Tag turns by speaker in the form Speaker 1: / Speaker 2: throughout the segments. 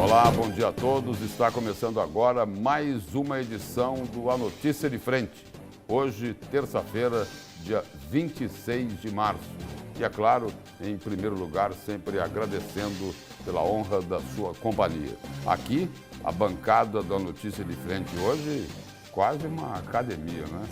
Speaker 1: Olá, bom dia a todos. Está começando agora mais uma edição do A Notícia de Frente. Hoje, terça-feira, dia 26 de março. E é claro, em primeiro lugar, sempre agradecendo pela honra da sua companhia. Aqui, a bancada da Notícia de Frente hoje, quase uma academia, né?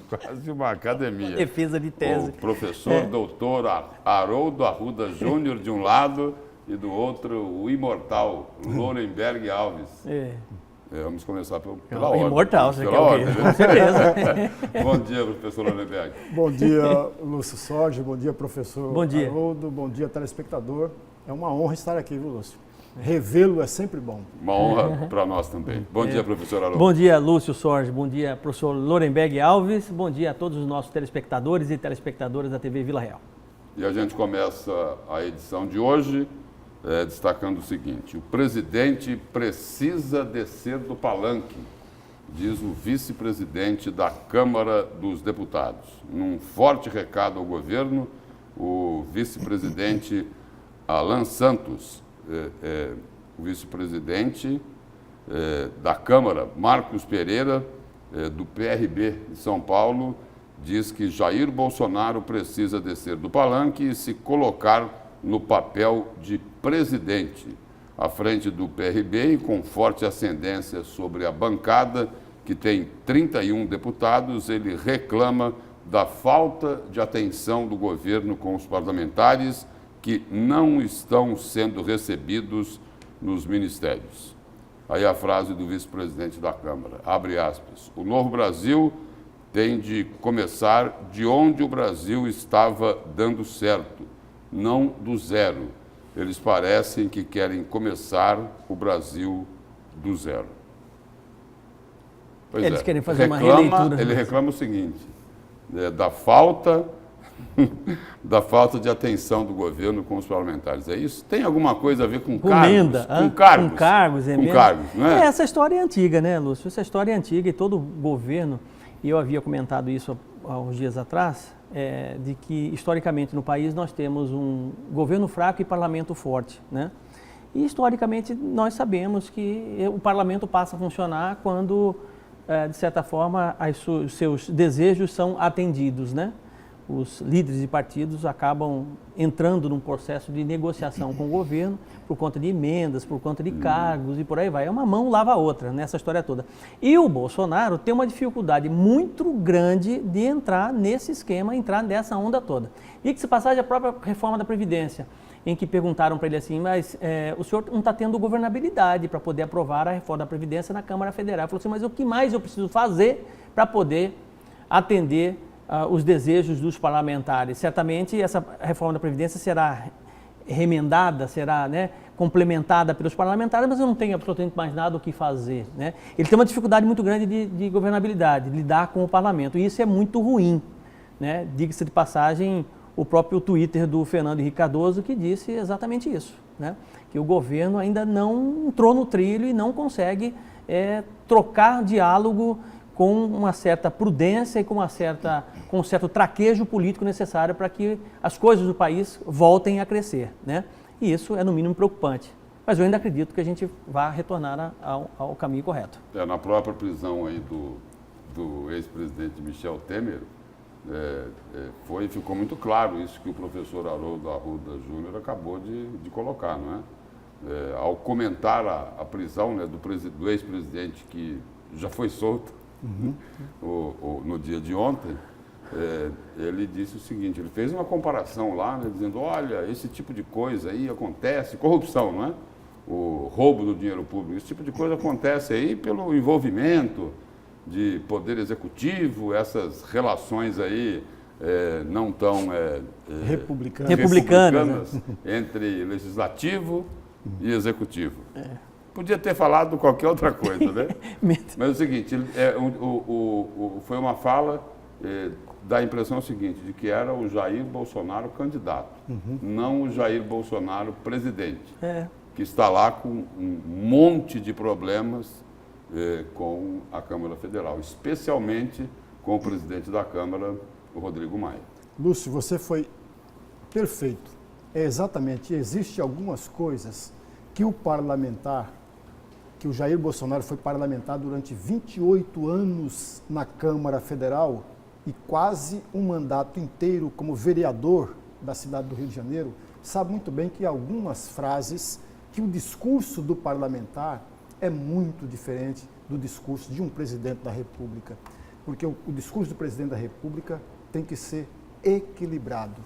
Speaker 1: Quase uma academia.
Speaker 2: Defesa de tese.
Speaker 1: O professor doutor Haroldo Arruda Júnior de um lado e do outro o imortal Lorenberg Alves. Vamos começar pela ordem.
Speaker 2: Imortal, você quer o quê?
Speaker 1: Né?
Speaker 2: Com certeza.
Speaker 1: Bom dia, professor Lorenberg.
Speaker 3: Bom dia, Lúcio Sorge. Bom dia, professor
Speaker 2: Bom dia.
Speaker 3: Haroldo. Bom dia, telespectador. É uma honra estar aqui, viu, Lúcio? Revê-lo é sempre bom.
Speaker 1: Uma honra para nós também. Bom dia, professor Haroldo.
Speaker 2: Bom dia, Lúcio Sorge. Bom dia, professor Lorenberg Alves. Bom dia a todos os nossos telespectadores e telespectadoras da TV Vila Real.
Speaker 1: E a gente começa a edição de hoje destacando o seguinte: o presidente precisa descer do palanque, diz o vice-presidente da Câmara dos Deputados. Num forte recado ao governo, o vice-presidente Alan Santos, o vice-presidente da Câmara, Marcos Pereira, do PRB de São Paulo, diz que Jair Bolsonaro precisa descer do palanque e se colocar no papel de presidente, à frente do PRB e com forte ascendência sobre a bancada, que tem 31 deputados. Ele reclama da falta de atenção do governo com os parlamentares que não estão sendo recebidos nos ministérios. Aí a frase do vice-presidente da Câmara, abre aspas: o novo Brasil tem de começar de onde o Brasil estava dando certo, não do zero. Eles parecem que querem começar o Brasil do zero. Pois
Speaker 2: Eles querem fazer uma releitura.
Speaker 1: Ele reclama o seguinte, da falta de atenção do governo com os parlamentares. É isso? Tem alguma coisa a ver com cargos?
Speaker 2: Emenda,
Speaker 1: com cargos.
Speaker 2: Com cargos,
Speaker 1: com cargos, não é?
Speaker 2: Essa história é antiga, né, Lúcio? Essa história é antiga e todo governo, e eu havia comentado isso há uns dias atrás, de que historicamente no país nós temos um governo fraco e parlamento forte, né? E historicamente nós sabemos que o parlamento passa a funcionar quando, de certa forma, os seus desejos são atendidos, né? Os líderes de partidos acabam entrando num processo de negociação com o governo por conta de emendas, por conta de cargos e por aí vai. É uma mão lava a outra nessa história toda. E o Bolsonaro tem uma dificuldade muito grande de entrar nesse esquema, entrar nessa onda toda. E que se passagem a própria reforma da Previdência, em que perguntaram para ele assim, mas o senhor não está tendo governabilidade para poder aprovar a reforma da Previdência na Câmara Federal. Ele falou assim, mas o que mais eu preciso fazer para poder atender os desejos dos parlamentares? Certamente essa reforma da Previdência será remendada, será, né, complementada pelos parlamentares, mas eu não tenho absolutamente mais nada o que fazer, né? Ele tem uma dificuldade muito grande de governabilidade, de lidar com o parlamento, e isso é muito ruim, né? Diga-se de passagem, o próprio Twitter do Fernando Henrique Cardoso que disse exatamente isso, né? Que o governo ainda não entrou no trilho e não consegue trocar diálogo com uma certa prudência e com um certo traquejo político necessário para que as coisas do país voltem a crescer, né? E isso é no mínimo preocupante. Mas eu ainda acredito que a gente vai retornar ao caminho correto.
Speaker 1: Na própria prisão aí do ex-presidente Michel Temer, ficou muito claro isso que o professor Haroldo Arruda Júnior acabou de colocar, não é? Ao comentar a prisão, né, do ex-presidente que já foi solto, no dia de ontem, ele disse o seguinte, ele fez uma comparação lá, né, dizendo, olha, esse tipo de coisa aí acontece, corrupção, não é? O roubo do dinheiro público, esse tipo de coisa acontece aí pelo envolvimento de poder executivo, essas relações aí não tão republicanas, né? Entre legislativo e executivo. Podia ter falado qualquer outra coisa, né? Mas é o seguinte, foi uma fala, dá a impressão seguinte, de que era o Jair Bolsonaro candidato, não o Jair Bolsonaro presidente, que está lá com um monte de problemas com a Câmara Federal, especialmente com o presidente da Câmara, o Rodrigo Maia.
Speaker 3: Lúcio, você foi perfeito. Exatamente, existem algumas coisas que o parlamentar que o Jair Bolsonaro foi parlamentar durante 28 anos na Câmara Federal e quase um mandato inteiro como vereador da cidade do Rio de Janeiro, sabe muito bem que algumas frases, que o discurso do parlamentar é muito diferente do discurso de um presidente da República. Porque o discurso do presidente da República tem que ser equilibrado.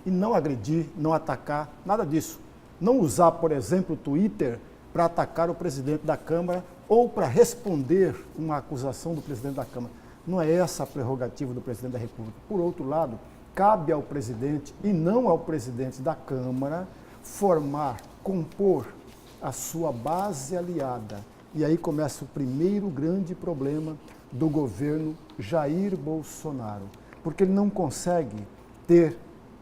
Speaker 3: E não agredir, não atacar, nada disso. Não usar, por exemplo, o Twitter para atacar o presidente da Câmara ou para responder uma acusação do presidente da Câmara. Não é essa a prerrogativa do presidente da República. Por outro lado, cabe ao presidente e não ao presidente da Câmara compor a sua base aliada. E aí começa o primeiro grande problema do governo Jair Bolsonaro, porque ele não consegue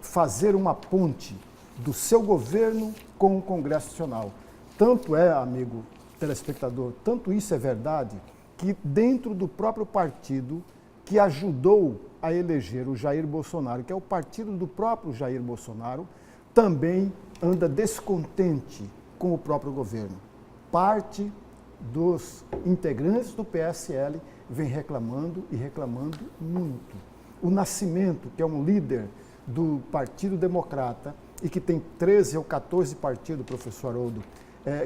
Speaker 3: fazer uma ponte do seu governo com o Congresso Nacional. Tanto é, amigo telespectador, tanto isso é verdade, que dentro do próprio partido que ajudou a eleger o Jair Bolsonaro, que é o partido do próprio Jair Bolsonaro, também anda descontente com o próprio governo. Parte dos integrantes do PSL vem reclamando e reclamando muito. O Nascimento, que é um líder do Partido Democrata e que tem 13 ou 14 partidos, professor Haroldo,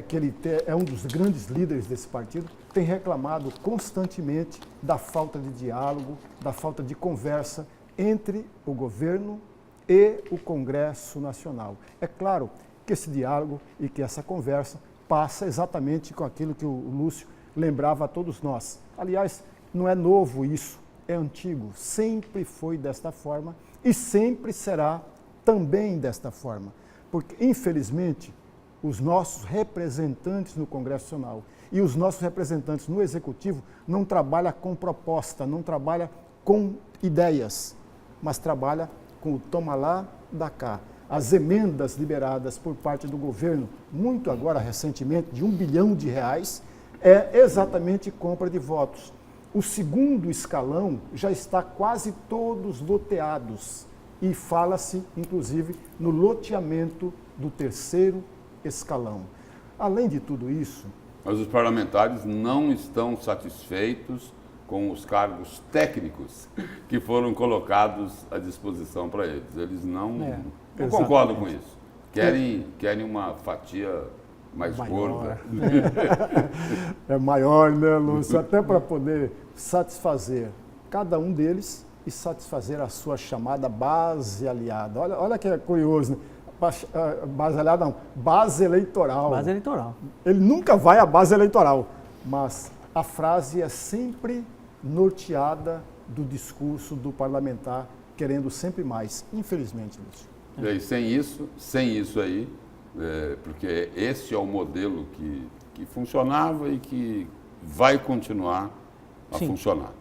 Speaker 3: que ele é um dos grandes líderes desse partido, tem reclamado constantemente da falta de diálogo, da falta de conversa entre o governo e o Congresso Nacional. É claro que esse diálogo e que essa conversa passa exatamente com aquilo que o Lúcio lembrava a todos nós. Aliás, não é novo isso, é antigo, sempre foi desta forma e sempre será também desta forma. Porque, infelizmente, os nossos representantes no Congresso Nacional e os nossos representantes no Executivo não trabalham com proposta, não trabalham com ideias, mas trabalham com o toma lá, dá cá. As emendas liberadas por parte do governo, muito agora recentemente, de R$1 bilhão, é exatamente compra de votos. O segundo escalão já está quase todos loteados e fala-se, inclusive, no loteamento do terceiro escalão. Além de tudo isso...
Speaker 1: Mas os parlamentares não estão satisfeitos com os cargos técnicos que foram colocados à disposição para eles. Eles não concordam com isso. Querem uma fatia mais gorda.
Speaker 3: É maior, né, Lúcio? Até para poder satisfazer cada um deles e satisfazer a sua chamada base aliada. Olha que é curioso, né? Base aliada não, base eleitoral.
Speaker 2: Base eleitoral.
Speaker 3: Ele nunca vai à base eleitoral, mas a frase é sempre norteada do discurso do parlamentar, querendo sempre mais, infelizmente, Lúcio.
Speaker 1: E aí, sem isso aí, porque esse é o modelo que funcionava e que vai continuar a funcionar.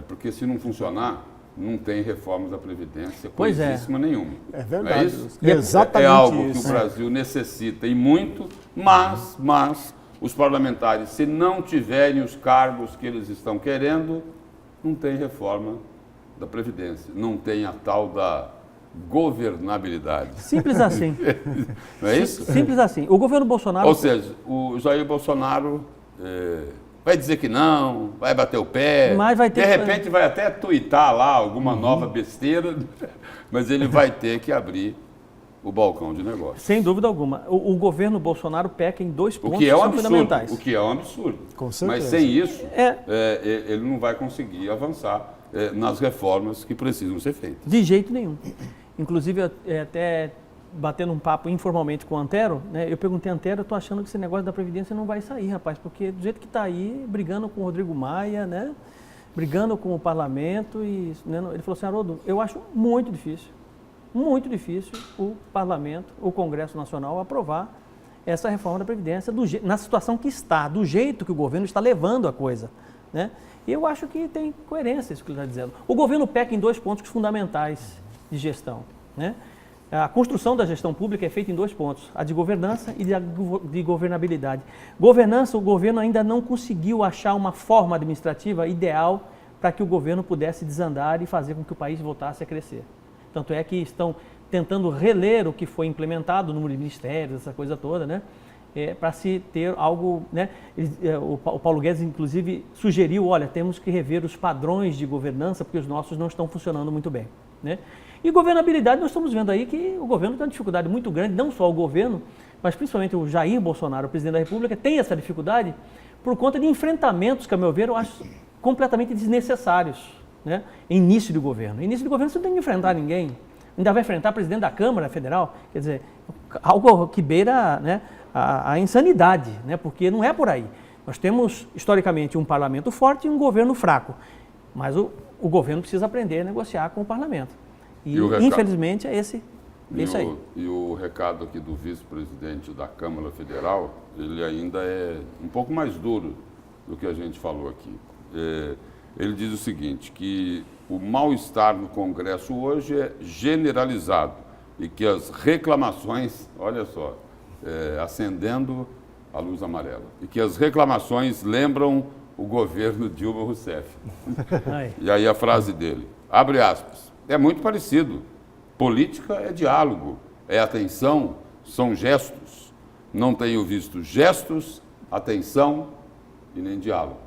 Speaker 1: Porque se não funcionar, não tem reforma da Previdência, coisíssima nenhuma.
Speaker 3: É verdade.
Speaker 1: Não é isso?
Speaker 3: Exatamente
Speaker 1: é algo
Speaker 3: isso.
Speaker 1: que o Brasil necessita e muito, mas os parlamentares, se não tiverem os cargos que eles estão querendo, não tem reforma da Previdência, não tem a tal da governabilidade.
Speaker 2: Simples assim.
Speaker 1: Não é isso?
Speaker 2: Simples assim. O governo Bolsonaro...
Speaker 1: Ou seja, o Jair Bolsonaro vai dizer que não, vai bater o pé,
Speaker 2: mas vai ter
Speaker 1: de repente vai até tuitar lá alguma nova besteira, mas ele vai ter que abrir o balcão de negócios.
Speaker 2: Sem dúvida alguma. O governo Bolsonaro peca em dois pontos
Speaker 1: que
Speaker 2: são fundamentais.
Speaker 1: O que é um absurdo.
Speaker 3: Com certeza.
Speaker 1: Mas sem isso, ele não vai conseguir avançar nas reformas que precisam ser feitas.
Speaker 2: De jeito nenhum. Inclusive, até batendo um papo informalmente com o Antero, né, eu perguntei a Antero, eu estou achando que esse negócio da Previdência não vai sair, rapaz, porque do jeito que está aí, brigando com o Rodrigo Maia, né, brigando com o parlamento, e né, ele falou assim, Haroldo, eu acho muito difícil o parlamento, o Congresso Nacional aprovar essa reforma da Previdência na situação que está, do jeito que o governo está levando a coisa, né? E eu acho que tem coerência isso que ele está dizendo. O governo peca em dois pontos fundamentais de gestão, né? A construção da gestão pública é feita em dois pontos, a de governança e de governabilidade. Governança, o governo ainda não conseguiu achar uma forma administrativa ideal para que o governo pudesse desandar e fazer com que o país voltasse a crescer. Tanto é que estão tentando reler o que foi implementado, o número de ministérios, essa coisa toda, né? para se ter algo, né? O Paulo Guedes, inclusive, sugeriu, olha, temos que rever os padrões de governança, porque os nossos não estão funcionando muito bem, né? E governabilidade, nós estamos vendo aí que o governo tem uma dificuldade muito grande, não só o governo, mas principalmente o Jair Bolsonaro, o presidente da República, tem essa dificuldade por conta de enfrentamentos que, a meu ver, eu acho completamente desnecessários, né? Início de governo. Início de governo você não tem que enfrentar ninguém, ainda vai enfrentar o presidente da Câmara Federal, quer dizer, algo que beira, né, a insanidade, né? Porque não é por aí. Nós temos, historicamente, um parlamento forte e um governo fraco, mas o governo precisa aprender a negociar com o parlamento. E infelizmente, é isso aí.
Speaker 1: E o recado aqui do vice-presidente da Câmara Federal, ele ainda é um pouco mais duro do que a gente falou aqui. Ele diz o seguinte, que o mal-estar no Congresso hoje é generalizado e que as reclamações, olha só, acendendo a luz amarela, e que as reclamações lembram o governo Dilma Rousseff. E aí a frase dele, abre aspas, é muito parecido. Política é diálogo, é atenção, são gestos. Não tenho visto gestos, atenção e nem diálogo.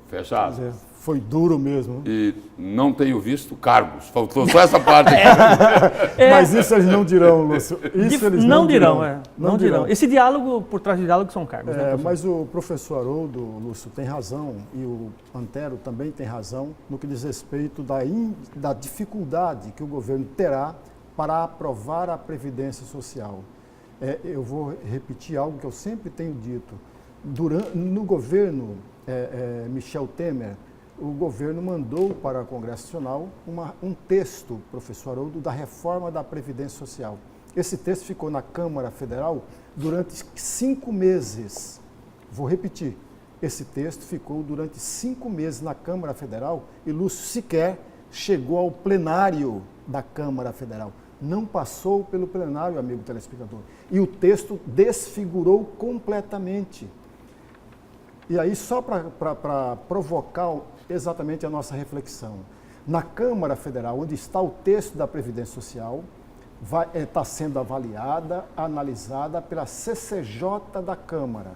Speaker 1: Fecha aspas.
Speaker 3: Foi duro mesmo.
Speaker 1: E não tenho visto cargos. Faltou só essa parte aqui.
Speaker 3: Mas isso eles não dirão, Lúcio. Isso eles não dirão.
Speaker 2: Não dirão. Esse diálogo, por trás do diálogo, são cargos. Né,
Speaker 3: mas o professor Haroldo, Lúcio, tem razão, e o Antero também tem razão, no que diz respeito da dificuldade que o governo terá para aprovar a Previdência Social. Eu vou repetir algo que eu sempre tenho dito. No governo Michel Temer, o governo mandou para o Congresso Nacional um texto, professor Haroldo, da reforma da Previdência Social. Esse texto ficou na Câmara Federal durante 5 meses. Vou repetir, esse texto ficou durante 5 meses na Câmara Federal e Lúcio sequer chegou ao plenário da Câmara Federal. Não passou pelo plenário, amigo telespectador. E o texto desfigurou completamente. E aí, só para provocar exatamente a nossa reflexão, na Câmara Federal, onde está o texto da Previdência Social, está sendo avaliada, analisada pela CCJ da Câmara.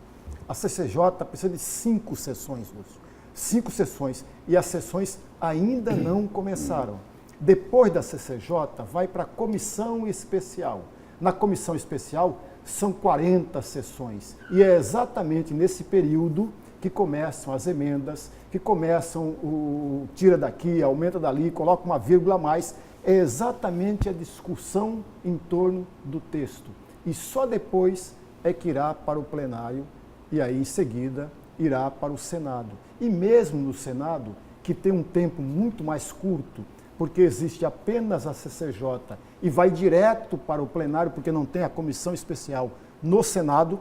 Speaker 3: A CCJ precisa de 5 sessões, Lúcio. 5 sessões. E as sessões ainda não começaram. Depois da CCJ, vai para a Comissão Especial. Na Comissão Especial, são 40 sessões. E é exatamente nesse período que começam as emendas, que começam o tira daqui, aumenta dali, coloca uma vírgula a mais. É exatamente a discussão em torno do texto. E só depois é que irá para o plenário e aí, em seguida, irá para o Senado. E mesmo no Senado, que tem um tempo muito mais curto, porque existe apenas a CCJ e vai direto para o plenário, porque não tem a comissão especial no Senado,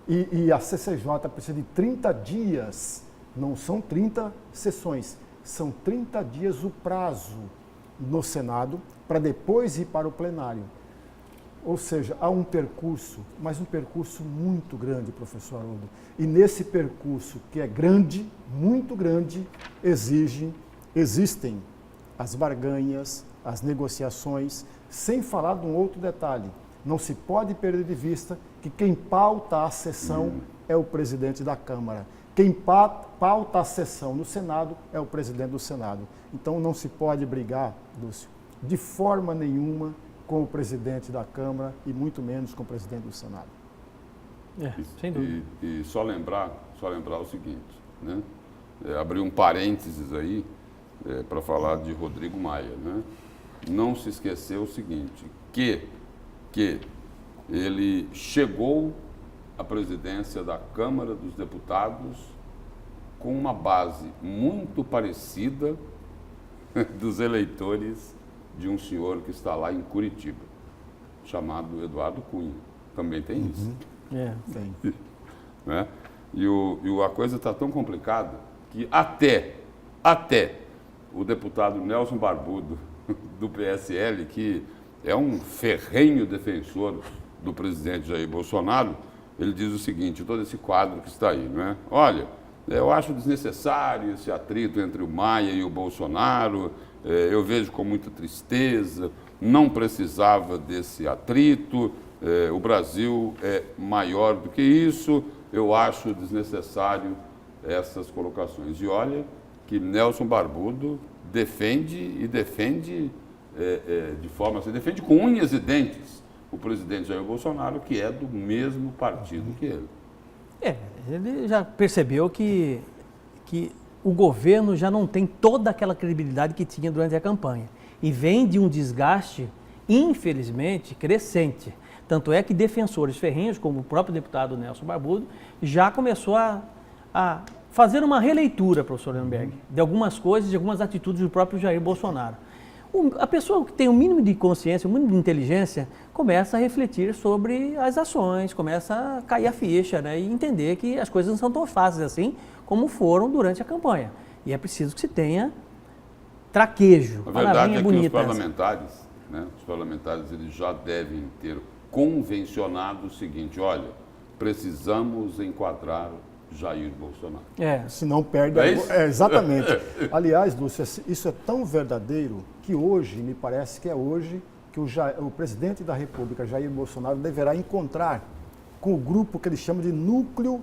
Speaker 3: e a CCJ precisa de 30 dias, não são 30 sessões, são 30 dias o prazo no Senado, para depois ir para o plenário. Ou seja, há um percurso, mas um percurso muito grande, professor Haroldo. E nesse percurso, que é grande, muito grande, existem as barganhas, as negociações, sem falar de um outro detalhe. Não se pode perder de vista que quem pauta a sessão é o presidente da Câmara. Quem pauta a sessão no Senado é o presidente do Senado. Então não se pode brigar, Lúcio, de forma nenhuma com o presidente da Câmara e muito menos com o presidente do Senado.
Speaker 2: Sem dúvida.
Speaker 1: E só lembrar o seguinte, né? Abrir um parênteses aí para falar de Rodrigo Maia, né? Não se esquecer o seguinte, que ele chegou à presidência da Câmara dos Deputados com uma base muito parecida dos eleitores de um senhor que está lá em Curitiba, chamado Eduardo Cunha. Também tem isso.
Speaker 3: Tem.
Speaker 1: Né? E a coisa está tão complicada que até o deputado Nelson Barbudo, do PSL, que é um ferrenho defensor do presidente Jair Bolsonaro, ele diz o seguinte, todo esse quadro que está aí, não é? Olha, eu acho desnecessário esse atrito entre o Maia e o Bolsonaro, eu vejo com muita tristeza, não precisava desse atrito, o Brasil é maior do que isso, eu acho desnecessário essas colocações. E olha que Nelson Barbudo defende de forma assim, defende com unhas e dentes o presidente Jair Bolsonaro, que é do mesmo partido que ele.
Speaker 2: Ele já percebeu que o governo já não tem toda aquela credibilidade que tinha durante a campanha. E vem de um desgaste, infelizmente, crescente. Tanto é que defensores ferrenhos, como o próprio deputado Nelson Barbudo, já começou a fazer uma releitura, professor Lemberg, de algumas coisas, de algumas atitudes do próprio Jair Bolsonaro. A pessoa que tem o mínimo de consciência, o mínimo de inteligência, começa a refletir sobre as ações, começa a cair a ficha, né, e entender que as coisas não são tão fáceis assim como foram durante a campanha. E é preciso que se tenha traquejo.
Speaker 1: A verdade é que os parlamentares eles já devem ter convencionado o seguinte: olha, precisamos enquadrar Jair Bolsonaro.
Speaker 3: Se não perde... exatamente. Aliás, Lúcio, isso é tão verdadeiro que hoje, me parece que é hoje, que o presidente da República, Jair Bolsonaro, deverá encontrar com o grupo que ele chama de Núcleo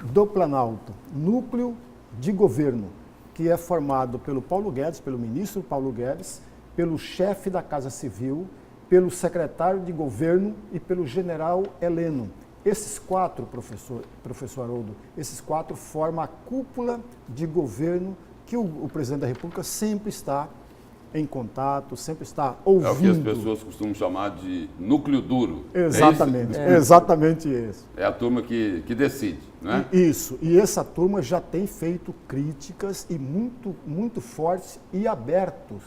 Speaker 3: do Planalto, Núcleo de Governo, que é formado pelo Paulo Guedes, pelo ministro Paulo Guedes, pelo chefe da Casa Civil, pelo secretário de Governo e pelo general Heleno. Esses quatro, professor Haroldo, esses quatro formam a cúpula de governo que o presidente da República sempre está em contato, sempre está ouvindo.
Speaker 1: É o que as pessoas costumam chamar de núcleo duro.
Speaker 3: Exatamente, exatamente isso.
Speaker 1: É a turma que decide, né?
Speaker 3: Isso, e essa turma já tem feito críticas e muito fortes e abertos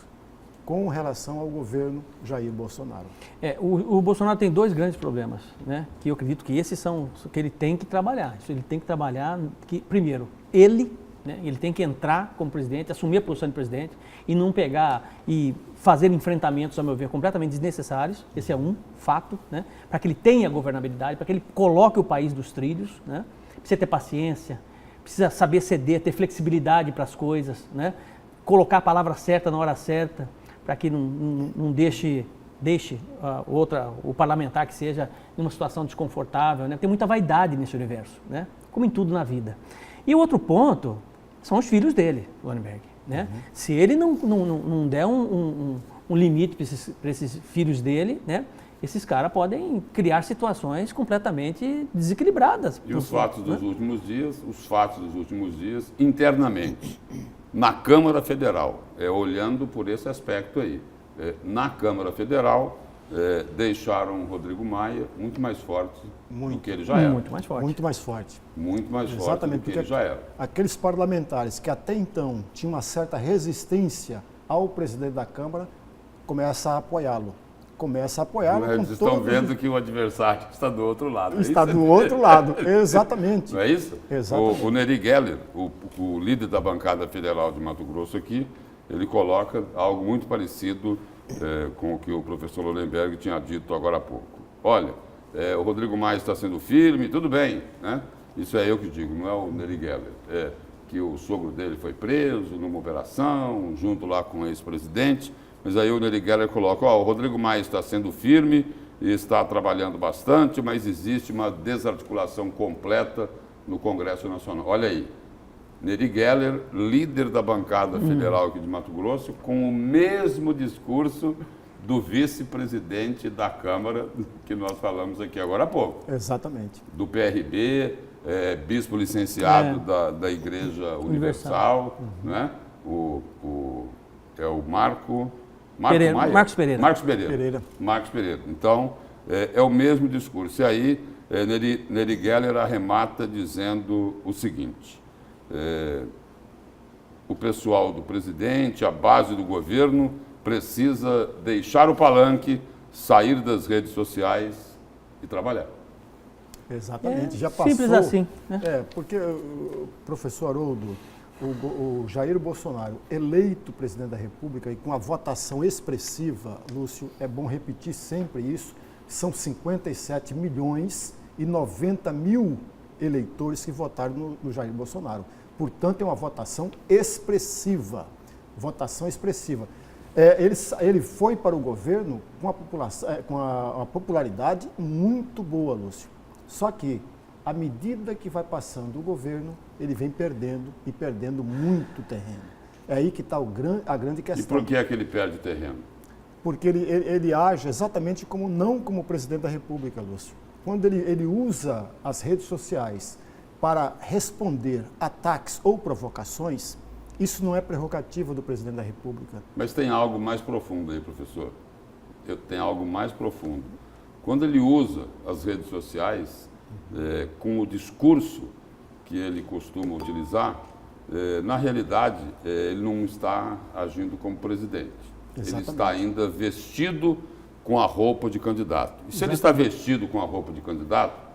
Speaker 3: com relação ao governo Jair Bolsonaro.
Speaker 2: O Bolsonaro tem dois grandes problemas, né? Que eu acredito que esses são que ele tem que trabalhar. Ele tem que trabalhar que, primeiro, ele tem que entrar como presidente, assumir a posição de presidente e não pegar e fazer enfrentamentos, a meu ver, completamente desnecessários. Esse é um fato, né? Para que ele tenha governabilidade, para que ele coloque o país dos trilhos, né? Precisa ter paciência, precisa saber ceder, ter flexibilidade para as coisas, né? Colocar a palavra certa na hora certa, para que não deixe o parlamentar que seja em uma situação desconfortável, né? Tem muita vaidade nesse universo, né? Como em tudo na vida. E o outro ponto são os filhos dele, Wannenberg, né? Se ele não der um limite para esses filhos dele, né? Esses caras podem criar situações completamente desequilibradas.
Speaker 1: E os fatos dos últimos dias, internamente, na Câmara Federal, olhando por esse aspecto aí, na Câmara Federal, deixaram o Rodrigo Maia muito mais forte do que ele já era.
Speaker 2: Muito mais forte.
Speaker 3: Muito mais forte.
Speaker 1: Muito mais
Speaker 3: Exatamente,
Speaker 1: forte do que ele já era.
Speaker 3: Aqueles parlamentares que até então tinham uma certa resistência ao presidente da Câmara, começam a apoiá-lo.
Speaker 1: Eles estão vendo que o adversário está do outro lado.
Speaker 3: Está do outro lado, exatamente.
Speaker 1: Não é isso?
Speaker 3: Exatamente.
Speaker 1: O Nery Geller, o líder da bancada federal de Mato Grosso aqui, ele coloca algo muito parecido com o que o professor Lemberg tinha dito agora há pouco. Olha, o Rodrigo Maia está sendo firme, tudo bem, né? Isso é eu que digo, não é o Nery Geller. Que o sogro dele foi preso numa operação, junto lá com o ex-presidente. Mas aí o Nery Geller coloca, o Rodrigo Maia está sendo firme e está trabalhando bastante, mas existe uma desarticulação completa no Congresso Nacional. Olha aí, Nery Geller, líder da bancada federal aqui de Mato Grosso, com o mesmo discurso do vice-presidente da Câmara, que nós falamos aqui agora há pouco.
Speaker 3: Exatamente.
Speaker 1: Do PRB, bispo licenciado da Igreja Universal, né? É o Marcos Pereira. Marcos Pereira. Então, é o mesmo discurso. E aí, Nery Geller arremata dizendo o seguinte: o pessoal do presidente, a base do governo, precisa deixar o palanque, sair das redes sociais e trabalhar.
Speaker 3: Exatamente, já passou.
Speaker 2: Simples assim. Né?
Speaker 3: Porque o professor Haroldo, o Jair Bolsonaro, eleito presidente da República e com a votação expressiva, Lúcio, é bom repetir sempre isso, são 57 milhões e 90 mil eleitores que votaram no Jair Bolsonaro. Portanto, é uma votação expressiva. Ele foi para o governo com uma popularidade muito boa, Lúcio. Só que, à medida que vai passando o governo, ele vem perdendo e perdendo muito terreno. É aí que está a grande questão.
Speaker 1: E por que é que ele perde terreno?
Speaker 3: Porque ele age exatamente não como presidente da República, Lúcio. Quando ele usa as redes sociais para responder ataques ou provocações, isso não é prerrogativa do presidente da República.
Speaker 1: Mas tem algo mais profundo aí, professor. Tem algo mais profundo. Quando ele usa as redes sociais com o discurso que ele costuma utilizar, na realidade, ele não está agindo como presidente.
Speaker 3: Exatamente.
Speaker 1: Ele está ainda vestido com a roupa de candidato. E se ele está vestido com a roupa de candidato,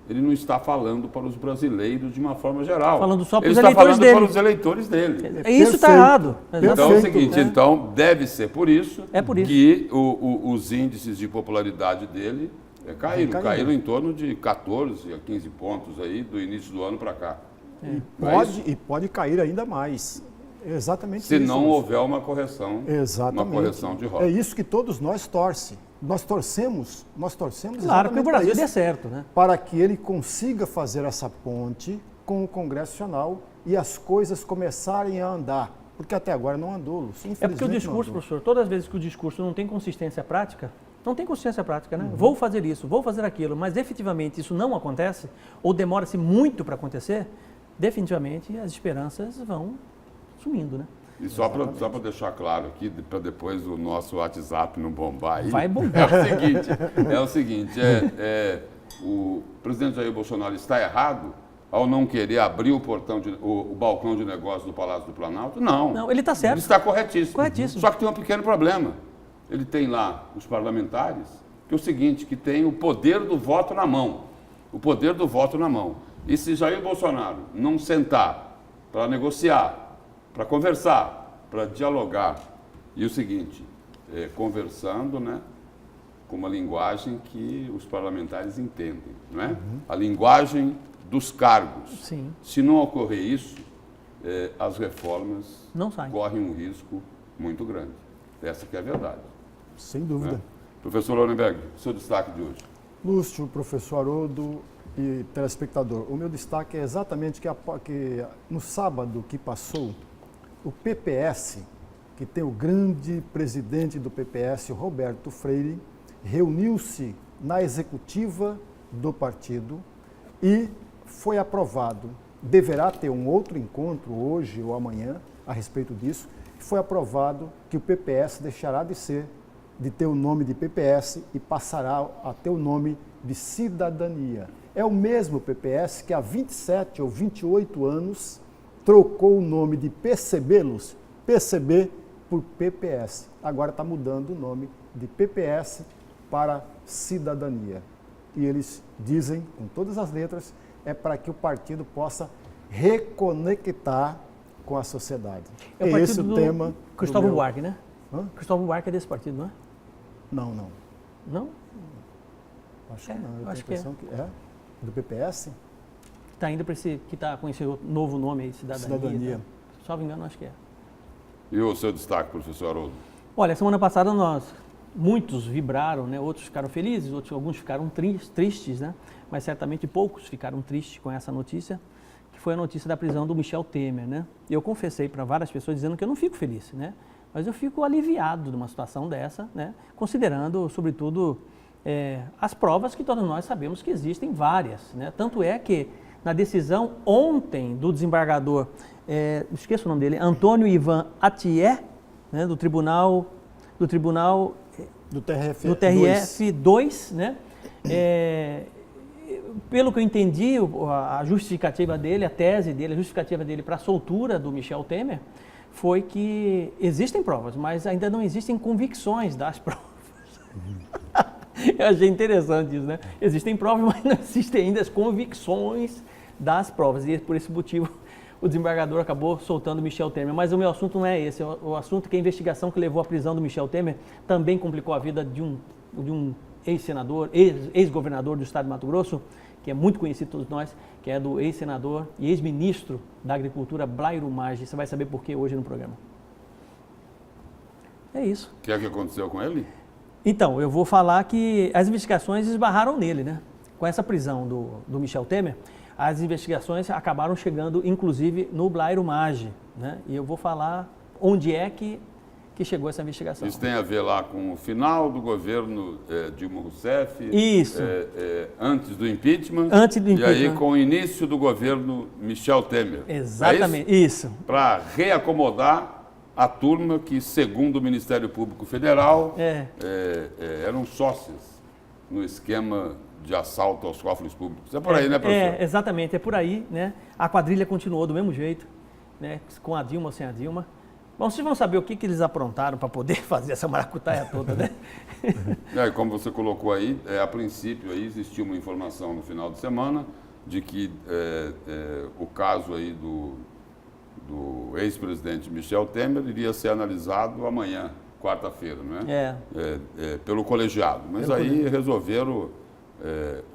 Speaker 1: ele não está falando para os brasileiros de uma forma geral.
Speaker 2: Falando só para
Speaker 1: ele
Speaker 2: os
Speaker 1: está
Speaker 2: eleitores
Speaker 1: falando
Speaker 2: dele.
Speaker 1: para os eleitores dele.
Speaker 2: Isso está errado.
Speaker 1: Então é o seguinte, então deve ser por isso, que os índices de popularidade dele caíram em torno de 14 a 15 pontos aí do início do ano para cá.
Speaker 3: E pode cair ainda mais. Exatamente
Speaker 1: se
Speaker 3: isso.
Speaker 1: Se não houver uma correção,
Speaker 3: exatamente.
Speaker 1: Uma correção de rota.
Speaker 3: É isso que todos nós torcemos. Nós torcemos
Speaker 2: claro que o Brasil dê certo, né?
Speaker 3: Para que ele consiga fazer essa ponte com o Congresso Nacional e as coisas começarem a andar. Porque até agora não andou, Lúcio.
Speaker 2: É porque o discurso, professor, todas as vezes que o discurso não tem consistência prática, né? Vou fazer isso, vou fazer aquilo, mas efetivamente isso não acontece, ou demora-se muito para acontecer, definitivamente as esperanças vão sumindo, né?
Speaker 1: E só para deixar claro aqui, para depois o nosso WhatsApp não bombar aí.
Speaker 2: Vai bombar.
Speaker 1: É o seguinte, o presidente Jair Bolsonaro está errado ao não querer abrir o balcão de negócios do Palácio do Planalto? Não,
Speaker 2: ele está certo.
Speaker 1: Ele está corretíssimo.
Speaker 2: Corretíssimo.
Speaker 1: Só que tem um pequeno problema. Ele tem lá os parlamentares, que é o seguinte, que tem o poder do voto na mão. O poder do voto na mão. E se Jair Bolsonaro não sentar para negociar, para conversar, para dialogar, e o seguinte, conversando, né, com uma linguagem que os parlamentares entendem, não é? A linguagem dos cargos.
Speaker 2: Sim.
Speaker 1: Se não ocorrer isso, as reformas
Speaker 2: não saem.
Speaker 1: Correm um risco muito grande. Essa que é a verdade.
Speaker 3: Sem dúvida.
Speaker 1: Né? Professor Lorenberg, seu destaque de hoje.
Speaker 3: Lúcio, professor Haroldo e telespectador, o meu destaque é exatamente que no sábado que passou, o PPS, que tem o grande presidente do PPS, Roberto Freire, reuniu-se na executiva do partido e foi aprovado. Deverá ter um outro encontro hoje ou amanhã a respeito disso. Foi aprovado que o PPS deixará de ter o nome de PPS e passará a ter o nome de Cidadania. É o mesmo PPS que há 27 ou 28 anos trocou o nome de PCB, Lúcio, PCB por PPS. Agora está mudando o nome de PPS para Cidadania. E eles dizem, com todas as letras, é para que o partido possa reconectar com a sociedade.
Speaker 2: É o partido
Speaker 3: esse o tema.
Speaker 2: Cristóvão Buarque, né?
Speaker 3: Hã?
Speaker 2: Cristóvão Buarque é desse partido, não é?
Speaker 3: Não.
Speaker 2: Não?
Speaker 3: Acho que não. Eu
Speaker 2: acho
Speaker 3: tenho a impressão que é. Do PPS?
Speaker 2: Está indo para esse, que está com esse novo nome aí, Cidadania. Tá? Só me engano, acho que é.
Speaker 1: E o seu destaque, professor Haroldo?
Speaker 2: Olha, semana passada muitos vibraram, né? Outros ficaram felizes, alguns ficaram tristes, né? Mas certamente poucos ficaram tristes com essa notícia, que foi a notícia da prisão do Michel Temer, né? Eu confessei para várias pessoas dizendo que eu não fico feliz, né? Mas eu fico aliviado de uma situação dessa, né? Considerando, sobretudo, as provas que todos nós sabemos que existem várias, né? Tanto é que na decisão ontem do desembargador, esqueço o nome dele, Antônio Ivan Atié, né? do TRF2, né? Pelo que eu entendi, a justificativa dele, a tese dele, a justificativa dele para a soltura do Michel Temer foi que existem provas, mas ainda não existem convicções das provas. Eu achei interessante isso, né? Existem provas, mas não existem ainda as convicções das provas. E por esse motivo o desembargador acabou soltando Michel Temer. Mas o meu assunto não é esse. O assunto é que a investigação que levou à prisão do Michel Temer também complicou a vida de um ex-senador, ex-governador do estado de Mato Grosso, que é muito conhecido todos nós, que é do ex-senador e ex-ministro da Agricultura, Blairo Maggi. Você vai saber por quê hoje no programa. É isso.
Speaker 1: O que é que aconteceu com ele?
Speaker 2: Então, eu vou falar que as investigações esbarraram nele, né? Com essa prisão do Michel Temer, as investigações acabaram chegando, inclusive, no Blairo Maggi, né? E eu vou falar onde é que chegou essa investigação.
Speaker 1: Isso tem a ver lá com o final do governo Dilma Rousseff?
Speaker 2: Isso.
Speaker 1: Antes do impeachment?
Speaker 2: Antes do impeachment.
Speaker 1: E aí com o início do governo Michel Temer.
Speaker 2: Exatamente, isso.
Speaker 1: Para reacomodar a turma que, segundo o Ministério Público Federal, eram sócios no esquema de assalto aos cofres públicos. É por aí, né, professor?
Speaker 2: Exatamente, é por aí, né? A quadrilha continuou do mesmo jeito, né? Com a Dilma ou sem a Dilma. Bom, vocês vão saber o que eles aprontaram para poder fazer essa maracutaia toda, né?
Speaker 1: Como você colocou aí, a princípio aí existiu uma informação no final de semana de que o caso aí do ex-presidente Michel Temer iria ser analisado amanhã, quarta-feira, não é? Pelo colegiado. Mas aí resolveram,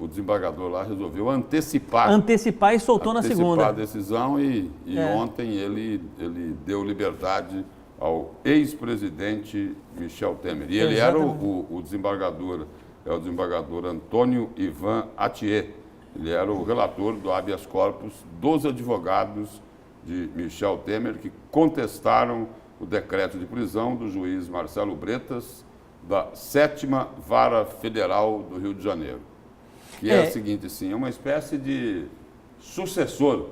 Speaker 1: o desembargador lá resolveu antecipar
Speaker 2: e soltou na segunda.
Speaker 1: A decisão e ontem ele deu liberdade ao ex-presidente Michel Temer. E ele era o desembargador, o desembargador Antônio Ivan Atier. Ele era o relator do habeas corpus dos advogados de Michel Temer que contestaram o decreto de prisão do juiz Marcelo Bretas da 7ª Vara Federal do Rio de Janeiro. Que é o seguinte, sim, é uma espécie de sucessor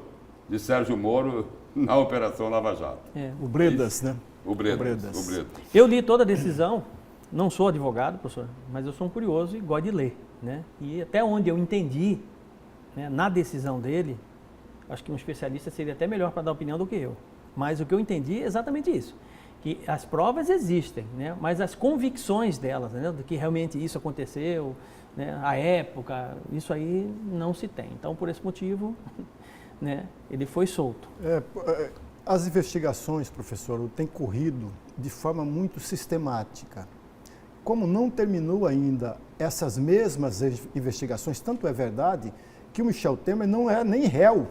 Speaker 1: de Sérgio Moro na Operação Lava Jato.
Speaker 3: O Bretas, né?
Speaker 1: O Bretas.
Speaker 2: Eu li toda a decisão, não sou advogado, professor, mas eu sou um curioso e gosto de ler, né? E até onde eu entendi, né, na decisão dele, acho que um especialista seria até melhor para dar opinião do que eu. Mas o que eu entendi é exatamente isso, que as provas existem, né? Mas as convicções delas, né, de que realmente isso aconteceu, né, a época, isso aí não se tem. Então, por esse motivo, né, ele foi solto.
Speaker 3: As investigações, professor, têm corrido de forma muito sistemática. Como não terminou ainda essas mesmas investigações, tanto é verdade que o Michel Temer não é nem réu,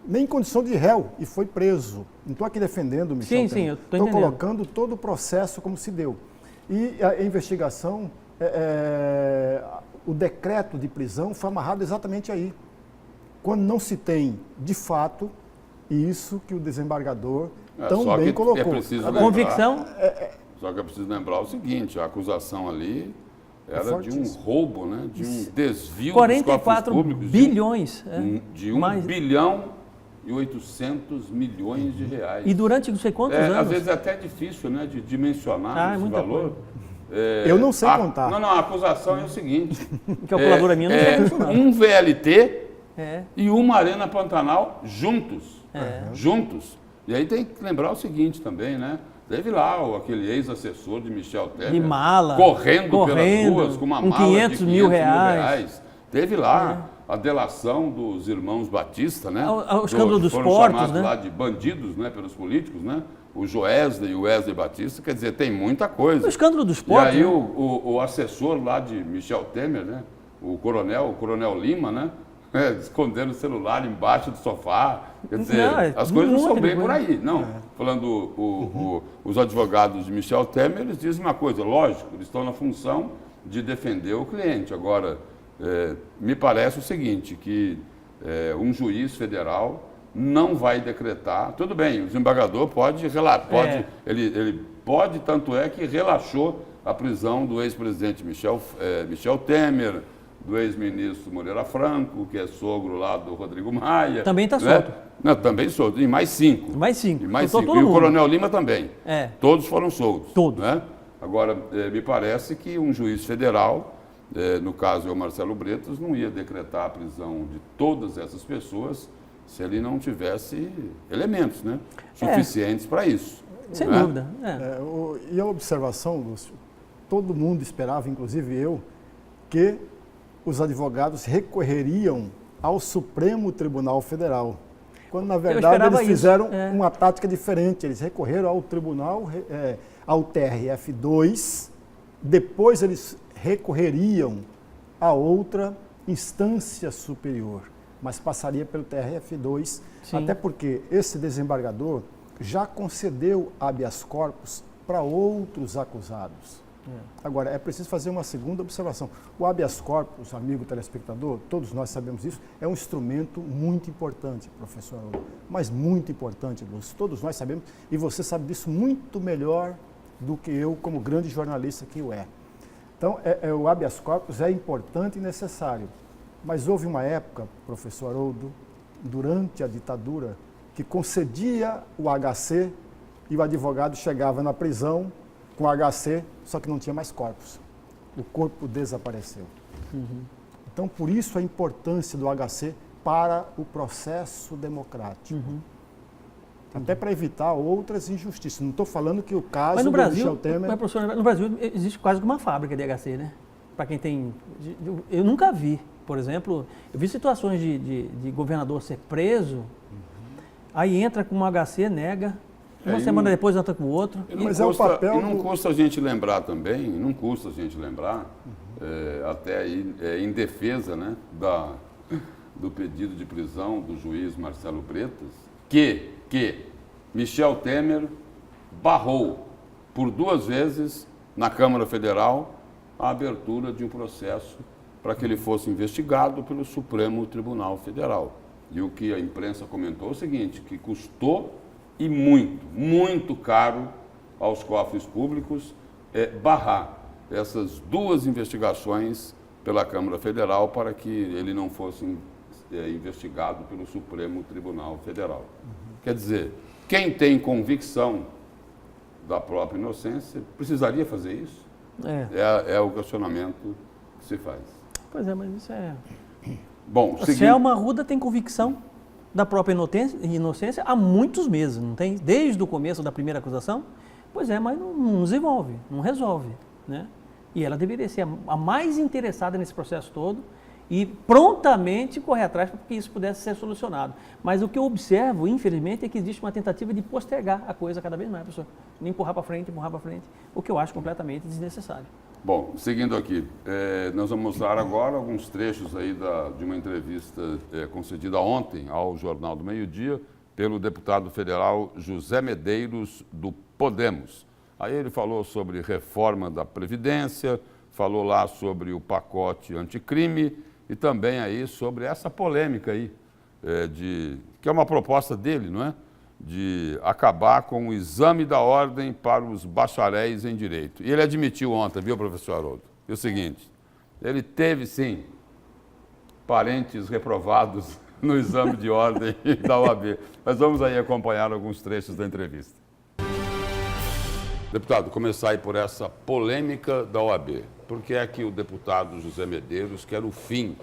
Speaker 3: nem em condição de réu, e foi preso. Não estou aqui defendendo o Michel Temer.
Speaker 2: Sim, eu estou
Speaker 3: entendendo. Estou colocando todo o processo como se deu. E a investigação, o decreto de prisão foi amarrado exatamente aí. Quando não se tem, de fato, isso que o desembargador tão bem colocou.
Speaker 2: A convicção...
Speaker 1: Só que é preciso lembrar o seguinte, a acusação ali era de um roubo, né? De um desvio dos cofres públicos.
Speaker 2: 44 bilhões.
Speaker 1: De 1 bilhão e 800 milhões de reais.
Speaker 2: E durante não sei quantos anos.
Speaker 1: Às vezes é até difícil, né, de dimensionar esse valor.
Speaker 3: Eu não sei contar.
Speaker 1: Não, a acusação é o seguinte.
Speaker 2: Calculadora minha não sei isso, não.
Speaker 1: Um VLT e uma Arena Pantanal juntos. Juntos. E aí tem que lembrar o seguinte também, né? Teve lá aquele ex-assessor de Michel Temer.
Speaker 2: De mala.
Speaker 1: Correndo pelas ruas com uma mala
Speaker 2: 500
Speaker 1: de 500
Speaker 2: mil reais.
Speaker 1: Teve lá a delação dos irmãos Batista, né?
Speaker 2: O escândalo dos
Speaker 1: foram
Speaker 2: portos,
Speaker 1: chamados
Speaker 2: né?
Speaker 1: lá de bandidos, né? Pelos políticos, né? O Joesley e o Wesley Batista, quer dizer, tem muita coisa.
Speaker 2: O escândalo dos portos.
Speaker 1: E aí
Speaker 2: né?
Speaker 1: o assessor lá de Michel Temer, né? O coronel Lima, né? Escondendo o celular embaixo do sofá. Quer dizer, as coisas não são bem por aí. Não, falando os advogados de Michel Temer, eles dizem uma coisa, lógico, eles estão na função de defender o cliente. Agora, me parece o seguinte, que um juiz federal não vai decretar, tudo bem, o desembargador ele pode, tanto é que relaxou a prisão do ex-presidente Michel Temer, do ex-ministro Moreira Franco, que é sogro lá do Rodrigo Maia.
Speaker 2: Também está solto.
Speaker 1: Não, também solto. E mais 5.
Speaker 2: Mais 5.
Speaker 1: E mais 5. E o Coronel Lima também. Todos foram soltos.
Speaker 2: Todos.
Speaker 1: Né? Agora, me parece que um juiz federal, no caso é o Marcelo Bretas, não ia decretar a prisão de todas essas pessoas se ele não tivesse elementos, né? Suficientes para isso.
Speaker 2: Sem
Speaker 1: né?
Speaker 2: dúvida.
Speaker 3: E a observação, Lúcio, todo mundo esperava, inclusive eu, que os advogados recorreriam ao Supremo Tribunal Federal. Quando, na verdade, eles fizeram uma tática diferente. Eles recorreram ao tribunal, ao TRF2, depois eles recorreriam a outra instância superior, mas passaria pelo TRF2, até porque esse desembargador já concedeu habeas corpus para outros acusados. Agora, é preciso fazer uma segunda observação. O habeas corpus, amigo telespectador, todos nós sabemos isso, é um instrumento muito importante, professor Haroldo, mas muito importante, Lúcio. Todos nós sabemos, e você sabe disso muito melhor do que eu, como grande jornalista que o é. Então, o habeas corpus é importante e necessário. Mas houve uma época, professor Haroldo, durante a ditadura, que concedia o HC e o advogado chegava na prisão com HC, só que não tinha mais corpos. O corpo desapareceu. Então, por isso a importância do HC para o processo democrático. Até para evitar outras injustiças. Não estou falando que o caso
Speaker 2: do
Speaker 3: Michel Temer...
Speaker 2: Mas, professor, no Brasil existe quase que uma fábrica de HC, né? Para quem tem... Eu nunca vi, por exemplo, eu vi situações de governador ser preso, aí entra com um HC, nega, uma semana depois entra com o outro.
Speaker 3: Mas é o papel...
Speaker 1: E não custa a gente lembrar também, até aí, em defesa, né, do pedido de prisão do juiz Marcelo Bretas, que Michel Temer barrou por 2 vezes na Câmara Federal a abertura de um processo para que ele fosse investigado pelo Supremo Tribunal Federal. E o que a imprensa comentou é o seguinte, que custou e muito caro aos cofres públicos barrar essas 2 investigações pela Câmara Federal para que ele não fosse investigado pelo Supremo Tribunal Federal. Quer dizer, quem tem convicção da própria inocência precisaria fazer isso? É o questionamento que se faz.
Speaker 2: Pois é, mas isso é...
Speaker 1: Bom,
Speaker 2: Selma Arruda tem convicção da própria inocência há muitos meses, não tem? Desde o começo da primeira acusação? Pois é, mas não desenvolve, não resolve, né? E ela deveria ser a mais interessada nesse processo todo e prontamente correr atrás para que isso pudesse ser solucionado. Mas o que eu observo, infelizmente, é que existe uma tentativa de postergar a coisa cada vez mais, professor. Empurrar para frente, o que eu acho completamente desnecessário.
Speaker 1: Bom, seguindo aqui, nós vamos mostrar agora alguns trechos aí de uma entrevista concedida ontem ao Jornal do Meio-Dia pelo deputado federal José Medeiros, do Podemos. Aí ele falou sobre reforma da Previdência, falou lá sobre o pacote anticrime e também aí sobre essa polêmica aí, que é uma proposta dele, não é? De acabar com o exame da ordem para os bacharéis em Direito. E ele admitiu ontem, viu, professor Haroldo? E o seguinte, ele teve, sim, parentes reprovados no exame de ordem da OAB. Mas vamos aí acompanhar alguns trechos da entrevista. Deputado, começar aí por essa polêmica da OAB. Por que é que o deputado José Medeiros quer o fim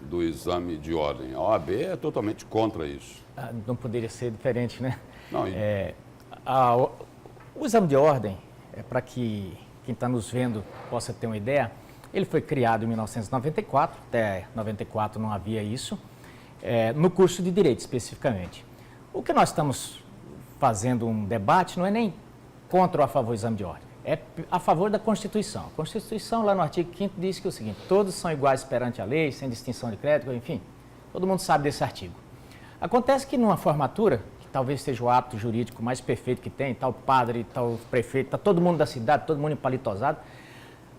Speaker 1: do exame de ordem? A OAB é totalmente contra isso.
Speaker 4: Não poderia ser diferente, né?
Speaker 1: Não,
Speaker 4: o exame de ordem, para que quem está nos vendo possa ter uma ideia, ele foi criado em 1994, até 94 não havia isso, no curso de Direito especificamente. O que nós estamos fazendo um debate não é nem contra ou a favor do exame de ordem, é a favor da Constituição. A Constituição, lá no artigo 5º, diz que é o seguinte, todos são iguais perante a lei, sem distinção de crédito, enfim, todo mundo sabe desse artigo. Acontece que numa formatura, que talvez seja o ato jurídico mais perfeito que tem, tal padre, tal prefeito, tá todo mundo da cidade, todo mundo empalitosado,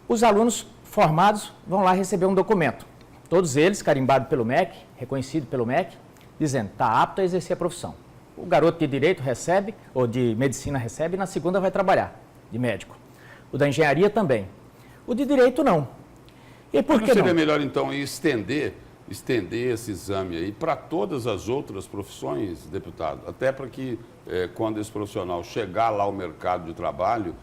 Speaker 4: os alunos formados vão lá receber um documento. Todos eles carimbados pelo MEC, reconhecido pelo MEC, dizendo, está apto a exercer a profissão. O garoto de Direito recebe, ou de Medicina recebe, e na segunda vai trabalhar, de médico. O da Engenharia também. O de Direito não. E por que não?
Speaker 1: Seria melhor, então, estender esse exame aí para todas as outras profissões, deputado? Até para que, quando esse profissional chegar lá ao mercado de trabalho,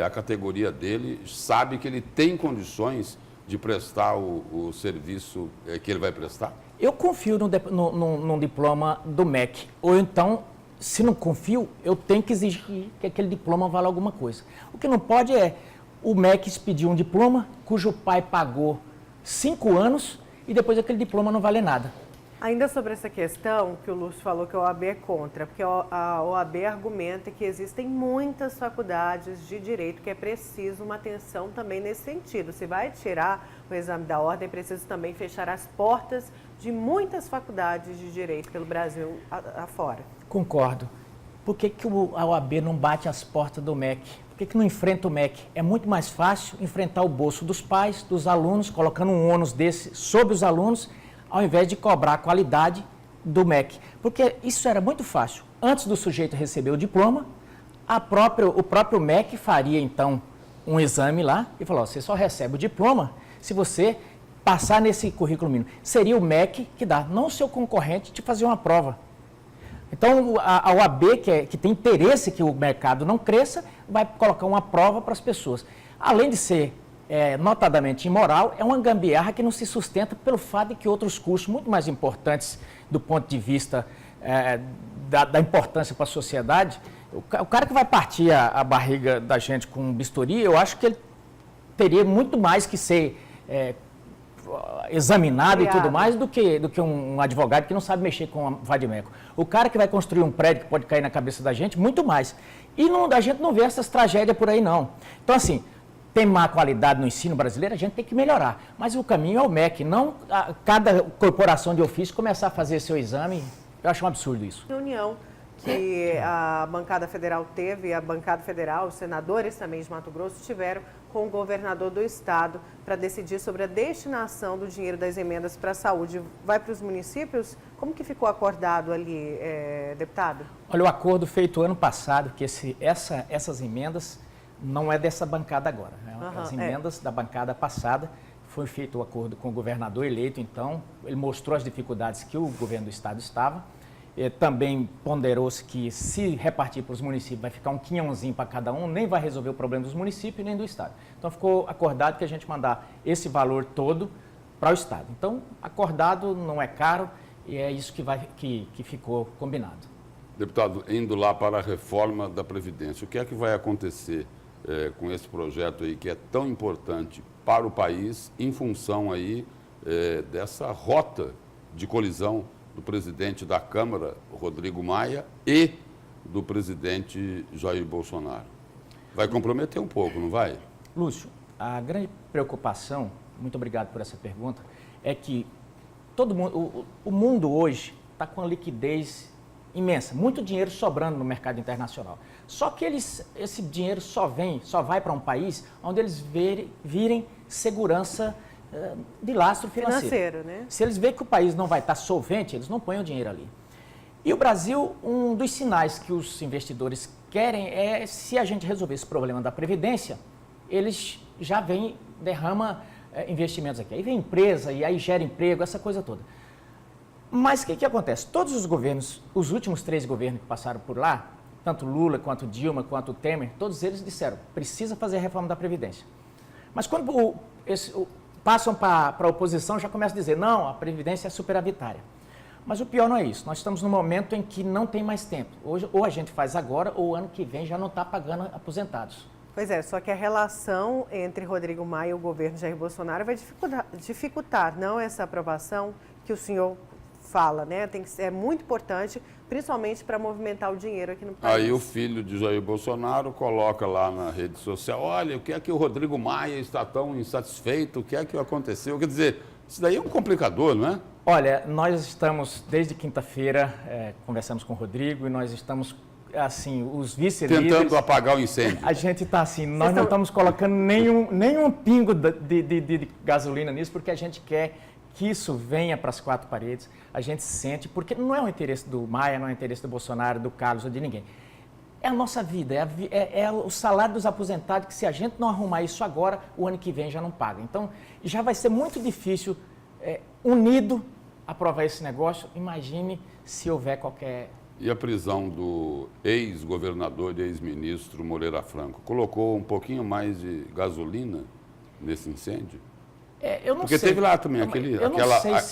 Speaker 1: a categoria dele sabe que ele tem condições de prestar o serviço que ele vai prestar?
Speaker 4: Eu confio num diploma do MEC. Ou então, se não confio, eu tenho que exigir que aquele diploma valha alguma coisa. O que não pode é o MEC expedir um diploma cujo pai pagou 5 anos e depois aquele diploma não vale nada.
Speaker 5: Ainda sobre essa questão que o Lúcio falou que a OAB é contra, porque a OAB argumenta que existem muitas faculdades de direito que é preciso uma atenção também nesse sentido. Se vai tirar o exame da ordem, é preciso também fechar as portas de muitas faculdades de direito pelo Brasil afora.
Speaker 4: Concordo. Por que a OAB não bate as portas do MEC? Por que não enfrenta o MEC? É muito mais fácil enfrentar o bolso dos pais, dos alunos, colocando um ônus desse sobre os alunos, ao invés de cobrar a qualidade do MEC. Porque isso era muito fácil. Antes do sujeito receber o diploma, o próprio MEC faria, então, um exame lá e falou, você só recebe o diploma se você passar nesse currículo mínimo. Seria o MEC que dá, não o seu concorrente, te fazer uma prova. Então, a OAB, que tem interesse que o mercado não cresça, vai colocar uma prova para as pessoas. Além de ser notadamente imoral, é uma gambiarra que não se sustenta pelo fato de que outros cursos muito mais importantes do ponto de vista da importância para a sociedade, o cara que vai partir a barriga da gente com bisturi, eu acho que ele teria muito mais que ser examinado e tudo mais do que um advogado que não sabe mexer com a vadimeco. O cara que vai construir um prédio que pode cair na cabeça da gente, muito mais. E a gente não vê essas tragédias por aí, não. Então, assim, tem má qualidade no ensino brasileiro, a gente tem que melhorar. Mas o caminho é o MEC, não cada corporação de ofício começar a fazer seu exame. Eu acho um absurdo isso.
Speaker 5: Reunião que a bancada federal teve, a bancada federal, os senadores também de Mato Grosso tiveram com o governador do estado para decidir sobre a destinação do dinheiro das emendas para a saúde. Vai para os municípios? Como que ficou acordado ali, deputado?
Speaker 4: Olha, o acordo feito ano passado, que essas emendas não é dessa bancada agora. Né? As emendas da bancada passada, foi feito o acordo com o governador eleito, então, ele mostrou as dificuldades que o governo do estado estava. Também ponderou-se que se repartir para os municípios vai ficar um quinhãozinho para cada um, nem vai resolver o problema dos municípios nem do estado. Então ficou acordado que a gente mandar esse valor todo para o estado. Então, acordado não é caro e é isso que ficou combinado.
Speaker 1: Deputado, indo lá para a reforma da Previdência, o que é que vai acontecer com esse projeto aí que é tão importante para o país em função aí dessa rota de colisão do presidente da Câmara, Rodrigo Maia, e do presidente Jair Bolsonaro? Vai comprometer um pouco, não vai?
Speaker 4: Lúcio, a grande preocupação, muito obrigado por essa pergunta, é que todo mundo, o mundo hoje está com uma liquidez imensa, muito dinheiro sobrando no mercado internacional. Só que esse dinheiro só vai para um país onde eles virem segurança de lastro financeiro.
Speaker 5: Né?
Speaker 4: Se eles verem que o país não vai estar solvente, eles não põem o dinheiro ali. E o Brasil, um dos sinais que os investidores querem é, se a gente resolver esse problema da Previdência, eles já derrama investimentos aqui. Aí vem empresa e aí gera emprego, essa coisa toda. Mas o que acontece? Todos os governos, os últimos 3 governos que passaram por lá, tanto Lula, quanto Dilma, quanto Temer, todos eles disseram, precisa fazer a reforma da Previdência. Mas quando passam para a oposição, já começam a dizer, não, a Previdência é superavitária. Mas o pior não é isso, nós estamos num momento em que não tem mais tempo. Hoje, ou a gente faz agora, ou ano que vem já não está pagando aposentados.
Speaker 5: Pois é, só que a relação entre Rodrigo Maia e o governo Jair Bolsonaro vai dificultar, não essa aprovação que o senhor fala, né? É muito importante, principalmente para movimentar o dinheiro aqui no país.
Speaker 1: Aí o filho de Jair Bolsonaro coloca lá na rede social, olha, o que é que o Rodrigo Maia está tão insatisfeito, o que é que aconteceu? Quer dizer, isso daí é um complicador, não é?
Speaker 4: Olha, nós estamos, desde quinta-feira, conversamos com o Rodrigo e nós estamos, assim, os vice-líderes...
Speaker 1: Tentando apagar o incêndio.
Speaker 4: A gente está assim, nós não estamos colocando nenhum pingo de gasolina nisso, porque a gente quer que isso venha para as 4 paredes, a gente sente, porque não é o interesse do Maia, não é o interesse do Bolsonaro, do Carlos ou de ninguém. É a nossa vida, é o salário dos aposentados, que se a gente não arrumar isso agora, o ano que vem já não paga. Então, já vai ser muito difícil, unido, aprovar esse negócio. Imagine se houver qualquer...
Speaker 1: E a prisão do ex-governador e ex-ministro Moreira Franco colocou um pouquinho mais de gasolina nesse incêndio?
Speaker 4: Eu não
Speaker 1: Porque
Speaker 4: sei.
Speaker 1: Teve lá também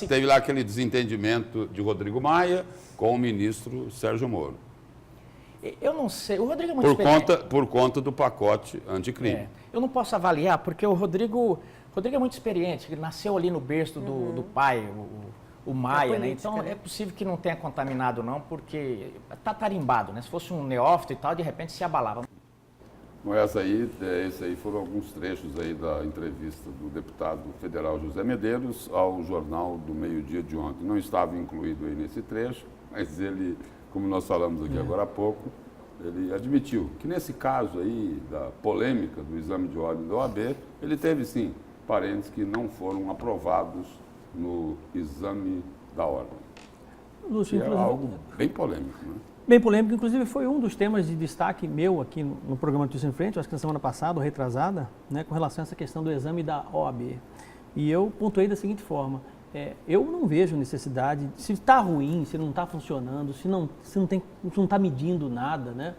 Speaker 1: teve lá aquele desentendimento de Rodrigo Maia com o ministro Sérgio Moro.
Speaker 4: Eu não sei. O Rodrigo é muito experiente.
Speaker 1: Por conta do pacote anticrime.
Speaker 4: Eu não posso avaliar, porque o Rodrigo é muito experiente. Ele nasceu ali no berço do pai, o Maia, né? Então é possível que não tenha contaminado, não, porque está tarimbado, né? Se fosse um neófito e tal, de repente se abalava.
Speaker 1: Bom, esses aí foram alguns trechos aí da entrevista do deputado federal José Medeiros ao Jornal do Meio-Dia de ontem. Não estava incluído aí nesse trecho, mas ele, como nós falamos aqui agora há pouco, ele admitiu que nesse caso aí da polêmica do exame de ordem da OAB, ele teve sim parentes que não foram aprovados no exame da ordem.
Speaker 2: Lúcio,
Speaker 1: Que é algo bem polêmico, né?
Speaker 2: bem polêmico, inclusive foi um dos temas de destaque meu aqui no programa Notícia em Frente, acho que na semana passada ou retrasada, né, com relação a essa questão do exame da OAB. E eu pontuei da seguinte forma, eu não vejo necessidade, se está ruim, se não está funcionando, se não está medindo nada, né,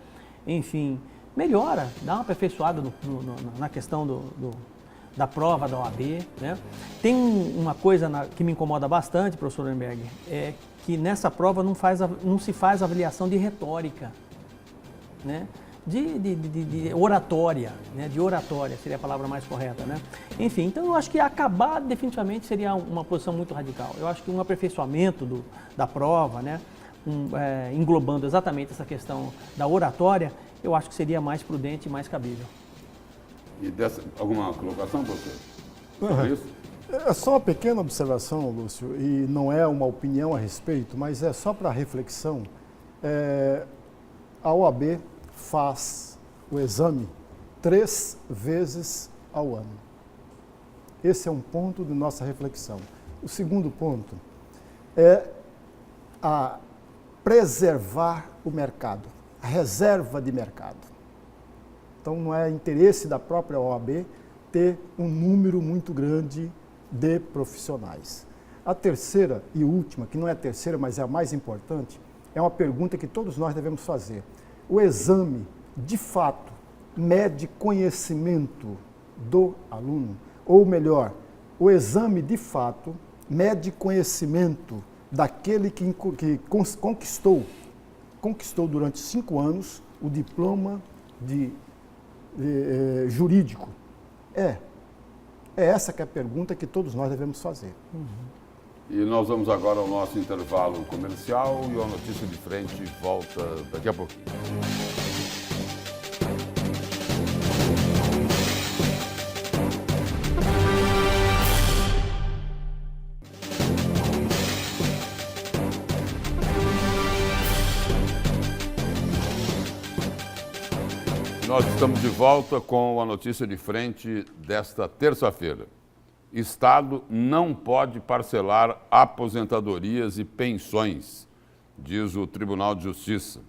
Speaker 2: enfim, melhora, dá uma aperfeiçoada na questão da prova da OAB, né. Tem uma coisa que me incomoda bastante, professor Lemberg, que nessa prova não se faz avaliação de retórica, né? De oratória, né? De oratória seria a palavra mais correta, né? Enfim, então eu acho que acabar definitivamente seria uma posição muito radical. Eu acho que um aperfeiçoamento da prova, né? Englobando exatamente essa questão da oratória, eu acho que seria mais prudente e mais cabível.
Speaker 1: E alguma colocação, professor? Sobre isso?
Speaker 3: É só uma pequena observação, Lúcio, e não é uma opinião a respeito, mas é só para reflexão. A OAB faz o exame 3 vezes ao ano. Esse é um ponto de nossa reflexão. O segundo ponto é a preservar o mercado, a reserva de mercado. Então, não é interesse da própria OAB ter um número muito grande de profissionais. A terceira e última, que não é a terceira, mas é a mais importante, é uma pergunta que todos nós devemos fazer. O exame, de fato, mede conhecimento do aluno? Ou melhor, o exame, de fato, mede conhecimento daquele que conquistou durante 5 anos o diploma jurídico? É essa que é a pergunta que todos nós devemos fazer.
Speaker 1: E nós vamos agora ao nosso intervalo comercial e a Notícia de Frente volta daqui a pouquinho. Nós estamos de volta com a Notícia de Frente desta terça-feira. Estado não pode parcelar aposentadorias e pensões, diz o Tribunal de Justiça.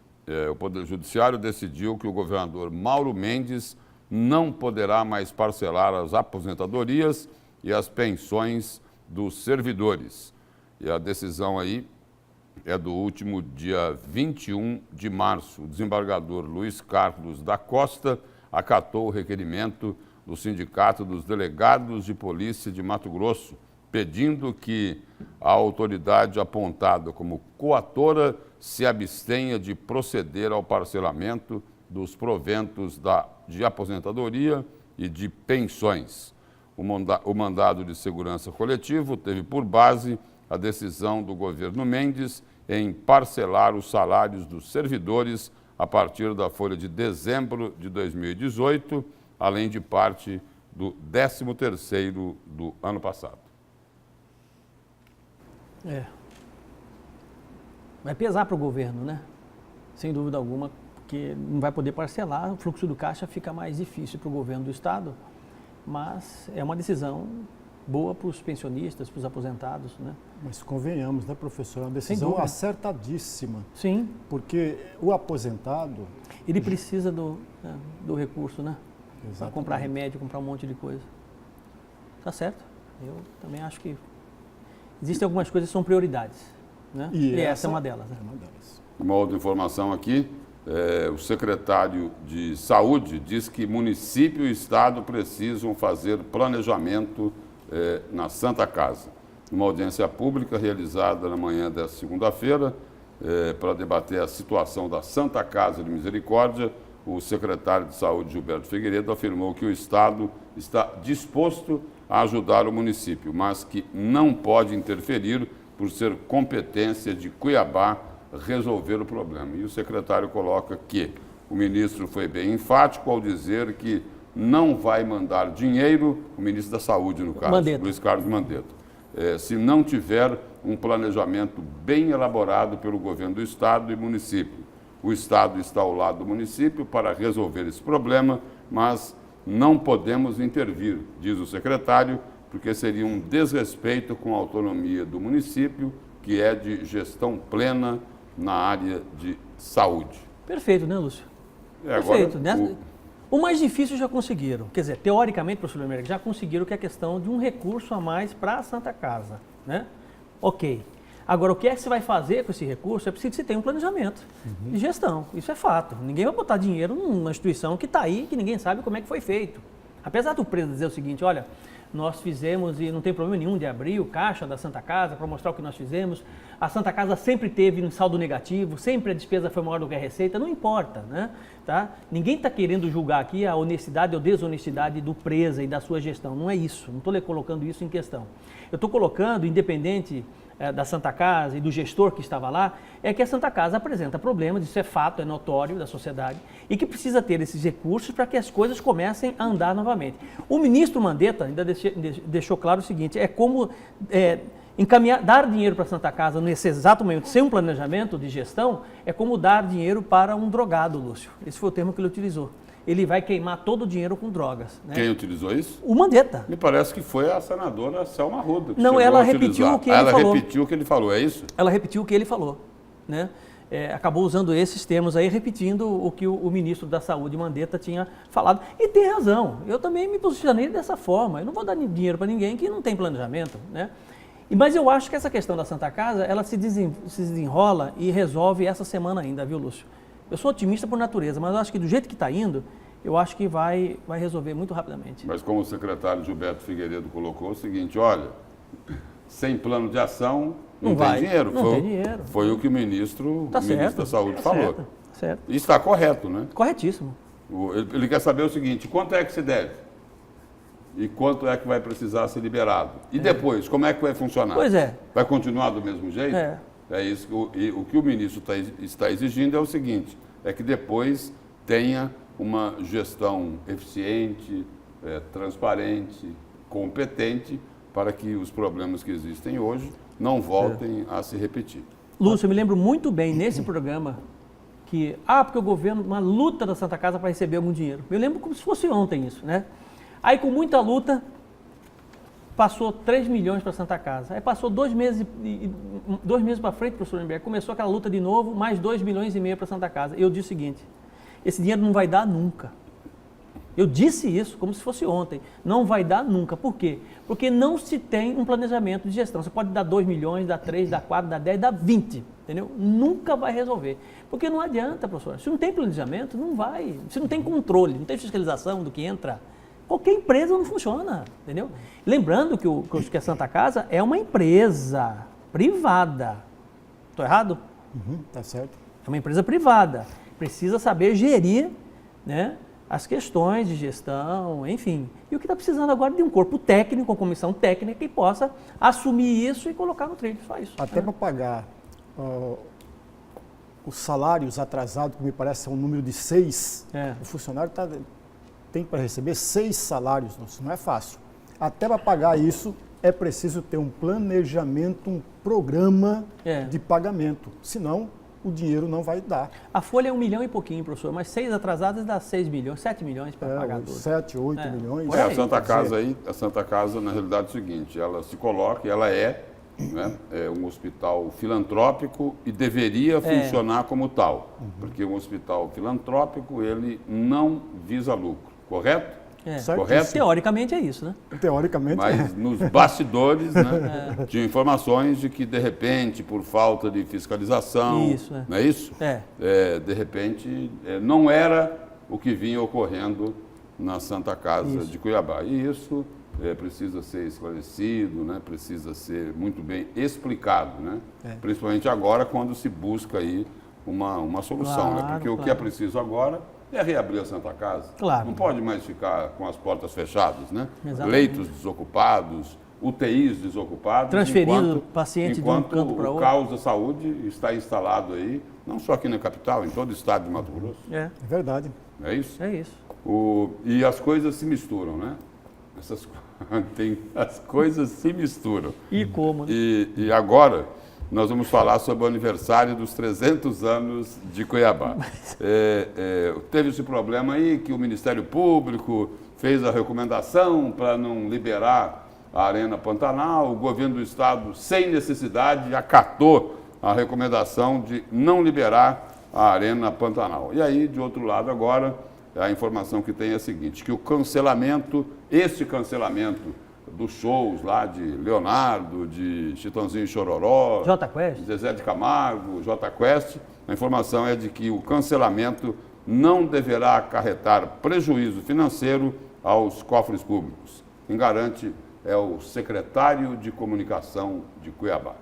Speaker 1: O Poder Judiciário decidiu que o governador Mauro Mendes não poderá mais parcelar as aposentadorias e as pensões dos servidores. E a decisão aí é do último dia 21 de março. O desembargador Luiz Carlos da Costa acatou o requerimento do Sindicato dos Delegados de Polícia de Mato Grosso, pedindo que a autoridade apontada como coatora se abstenha de proceder ao parcelamento dos proventos de aposentadoria e de pensões. O mandado de segurança coletivo teve por base a decisão do governo Mendes em parcelar os salários dos servidores a partir da folha de dezembro de 2018, além de parte do 13º do ano passado.
Speaker 2: Vai pesar para o governo, né? Sem dúvida alguma, porque não vai poder parcelar, o fluxo do caixa fica mais difícil para o governo do estado, mas é uma decisão boa para os pensionistas, para os aposentados, né?
Speaker 3: Mas convenhamos, né, professor? É uma decisão acertadíssima.
Speaker 2: Sim.
Speaker 3: Porque o aposentado...
Speaker 2: Ele precisa do recurso, né? Para
Speaker 3: Exatamente.
Speaker 2: comprar remédio, comprar um monte de coisa. Tá certo. Eu também acho que existem algumas coisas que são prioridades, né? E essa é uma delas. Né?
Speaker 3: É uma delas.
Speaker 1: Uma outra informação aqui, o secretário de Saúde diz que município e estado precisam fazer planejamento na Santa Casa. Uma audiência pública realizada na manhã desta segunda-feira para debater a situação da Santa Casa de Misericórdia, o secretário de Saúde, Gilberto Figueiredo, afirmou que o estado está disposto a ajudar o município, mas que não pode interferir por ser competência de Cuiabá resolver o problema. E o secretário coloca que o ministro foi bem enfático ao dizer que não vai mandar dinheiro, o ministro da Saúde, no caso,
Speaker 2: Mandetta.
Speaker 1: Luiz Carlos Mandetta, se não tiver um planejamento bem elaborado pelo governo do estado e município. O Estado está ao lado do município para resolver esse problema, mas não podemos intervir, diz o secretário, porque seria um desrespeito com a autonomia do município, que é de gestão plena na área de saúde.
Speaker 2: Perfeito, né, Lúcio? Perfeito. O mais difícil já conseguiram. Quer dizer, teoricamente, professor Lemerck, já conseguiram que é a questão de um recurso a mais para a Santa Casa, né? Ok. Agora, o que é que você vai fazer com esse recurso? É preciso que você tenha um planejamento de gestão. Isso é fato. Ninguém vai botar dinheiro numa instituição que está aí, que ninguém sabe como é que foi feito. Apesar do preso dizer o seguinte, olha, nós fizemos e não tem problema nenhum de abrir o caixa da Santa Casa para mostrar o que nós fizemos. A Santa Casa sempre teve um saldo negativo, sempre a despesa foi maior do que a receita, não importa, né? Tá? Ninguém está querendo julgar aqui a honestidade ou desonestidade do presa e da sua gestão, não é isso, não estou colocando isso em questão. Eu estou colocando, independente da Santa Casa e do gestor que estava lá, é que a Santa Casa apresenta problemas, isso é fato, é notório da sociedade, e que precisa ter esses recursos para que as coisas comecem a andar novamente. O ministro Mandetta ainda deixou claro o seguinte, é como dar dinheiro para a Santa Casa nesse exato momento, sem um planejamento de gestão, é como dar dinheiro para um drogado, Lúcio. Esse foi o termo que ele utilizou. Ele vai queimar todo o dinheiro com drogas. Né?
Speaker 1: Quem utilizou isso?
Speaker 2: O Mandetta.
Speaker 1: Me parece que foi a senadora Selma Arruda.
Speaker 2: Não, ela repetiu o que ele falou.
Speaker 1: Ela repetiu o que ele falou, é isso?
Speaker 2: Ela repetiu o que ele falou. Né? Acabou usando esses termos aí, repetindo o que o ministro da Saúde, Mandetta, tinha falado. E tem razão. Eu também me posicionei dessa forma. Eu não vou dar dinheiro para ninguém que não tem planejamento. Né? Mas eu acho que essa questão da Santa Casa, ela se desenrola e resolve essa semana ainda, viu, Lúcio? Eu sou otimista por natureza, mas eu acho que do jeito que está indo, eu acho que vai resolver muito rapidamente.
Speaker 1: Mas como o secretário Gilberto Figueiredo colocou, é o seguinte, olha, sem plano de ação não tem dinheiro.
Speaker 2: Não tem dinheiro.
Speaker 1: Foi o que o ministro da Saúde falou.
Speaker 2: Certo.
Speaker 1: E está correto, né?
Speaker 2: Corretíssimo.
Speaker 1: Ele quer saber o seguinte, quanto é que se deve? E quanto é que vai precisar ser liberado? E depois, como é que vai funcionar?
Speaker 2: Pois é.
Speaker 1: Vai continuar do mesmo jeito? É isso. O que o ministro está exigindo é o seguinte, é que depois tenha uma gestão eficiente, transparente, competente, para que os problemas que existem hoje não voltem a se repetir.
Speaker 2: Lúcio, eu me lembro muito bem nesse programa que, porque o governo, uma luta da Santa Casa para receber algum dinheiro. Eu lembro como se fosse ontem isso, né? Aí com muita luta, passou 3 milhões para a Santa Casa. Aí passou 2 meses para frente, professor Lemberg, começou aquela luta de novo, mais 2,5 milhões para a Santa Casa. Eu disse o seguinte, esse dinheiro não vai dar nunca. Eu disse isso como se fosse ontem. Não vai dar nunca. Por quê? Porque não se tem um planejamento de gestão. Você pode dar 2 milhões, dar 3, dar 4, dar 10, dar 20. Entendeu? Nunca vai resolver. Porque não adianta, professor. Se não tem planejamento, não vai. Se não tem controle, não tem fiscalização do que entra, qualquer empresa não funciona. Entendeu? Lembrando que a Santa Casa é uma empresa privada. Estou errado?
Speaker 3: Tá certo.
Speaker 2: É uma empresa privada. Precisa saber gerir, né, as questões de gestão, enfim. E o que está precisando agora é de um corpo técnico, uma comissão técnica que possa assumir isso e colocar no trilho, só isso.
Speaker 3: Até para pagar os salários atrasados, que me parece é um número de 6, o funcionário tem para receber 6 salários, isso não é fácil. Até para pagar isso, é preciso ter um planejamento, um programa de pagamento, senão o dinheiro não vai dar.
Speaker 2: A folha é 1 milhão e pouquinho, professor, mas 6 atrasadas dá 6 milhões, 7 milhões para pagar tudo.
Speaker 3: 7, 8 milhões.
Speaker 1: A Santa Casa, na realidade, é o seguinte, ela se coloca, ela é um hospital filantrópico e deveria funcionar como tal, porque um hospital filantrópico, ele não visa lucro, correto? Correto?
Speaker 2: Teoricamente é isso, né?
Speaker 3: Teoricamente.
Speaker 1: Mas nos bastidores, né, tinha informações de que, de repente, por falta de fiscalização, não é isso? De repente, não era o que vinha ocorrendo na Santa Casa de Cuiabá. E isso precisa ser esclarecido, né, precisa ser muito bem explicado, né? Principalmente agora, quando se busca aí uma solução, né? Porque o que é preciso agora é reabrir a Santa Casa.
Speaker 2: Claro.
Speaker 1: Não pode mais ficar com as portas fechadas, né?
Speaker 2: Exatamente.
Speaker 1: Leitos desocupados, UTIs desocupados.
Speaker 2: Transferindo paciente de um canto para outro.
Speaker 1: Enquanto o caos da saúde está instalado aí, não só aqui na capital, em todo o estado de Mato Grosso.
Speaker 3: É verdade.
Speaker 1: É isso?
Speaker 2: É isso.
Speaker 1: E as coisas se misturam, né? As coisas se misturam.
Speaker 2: E como, né?
Speaker 1: E agora, nós vamos falar sobre o aniversário dos 300 anos de Cuiabá. Teve esse problema aí que o Ministério Público fez a recomendação para não liberar a Arena Pantanal, o governo do estado, sem necessidade, acatou a recomendação de não liberar a Arena Pantanal. E aí, de outro lado, agora, a informação que tem é a seguinte, que este cancelamento dos shows lá de Leonardo, de Chitãozinho e Chororó,
Speaker 2: Jota Quest,
Speaker 1: Zezé de Camargo, Jota Quest, a informação é de que o cancelamento não deverá acarretar prejuízo financeiro aos cofres públicos. Quem garante é o secretário de Comunicação de Cuiabá.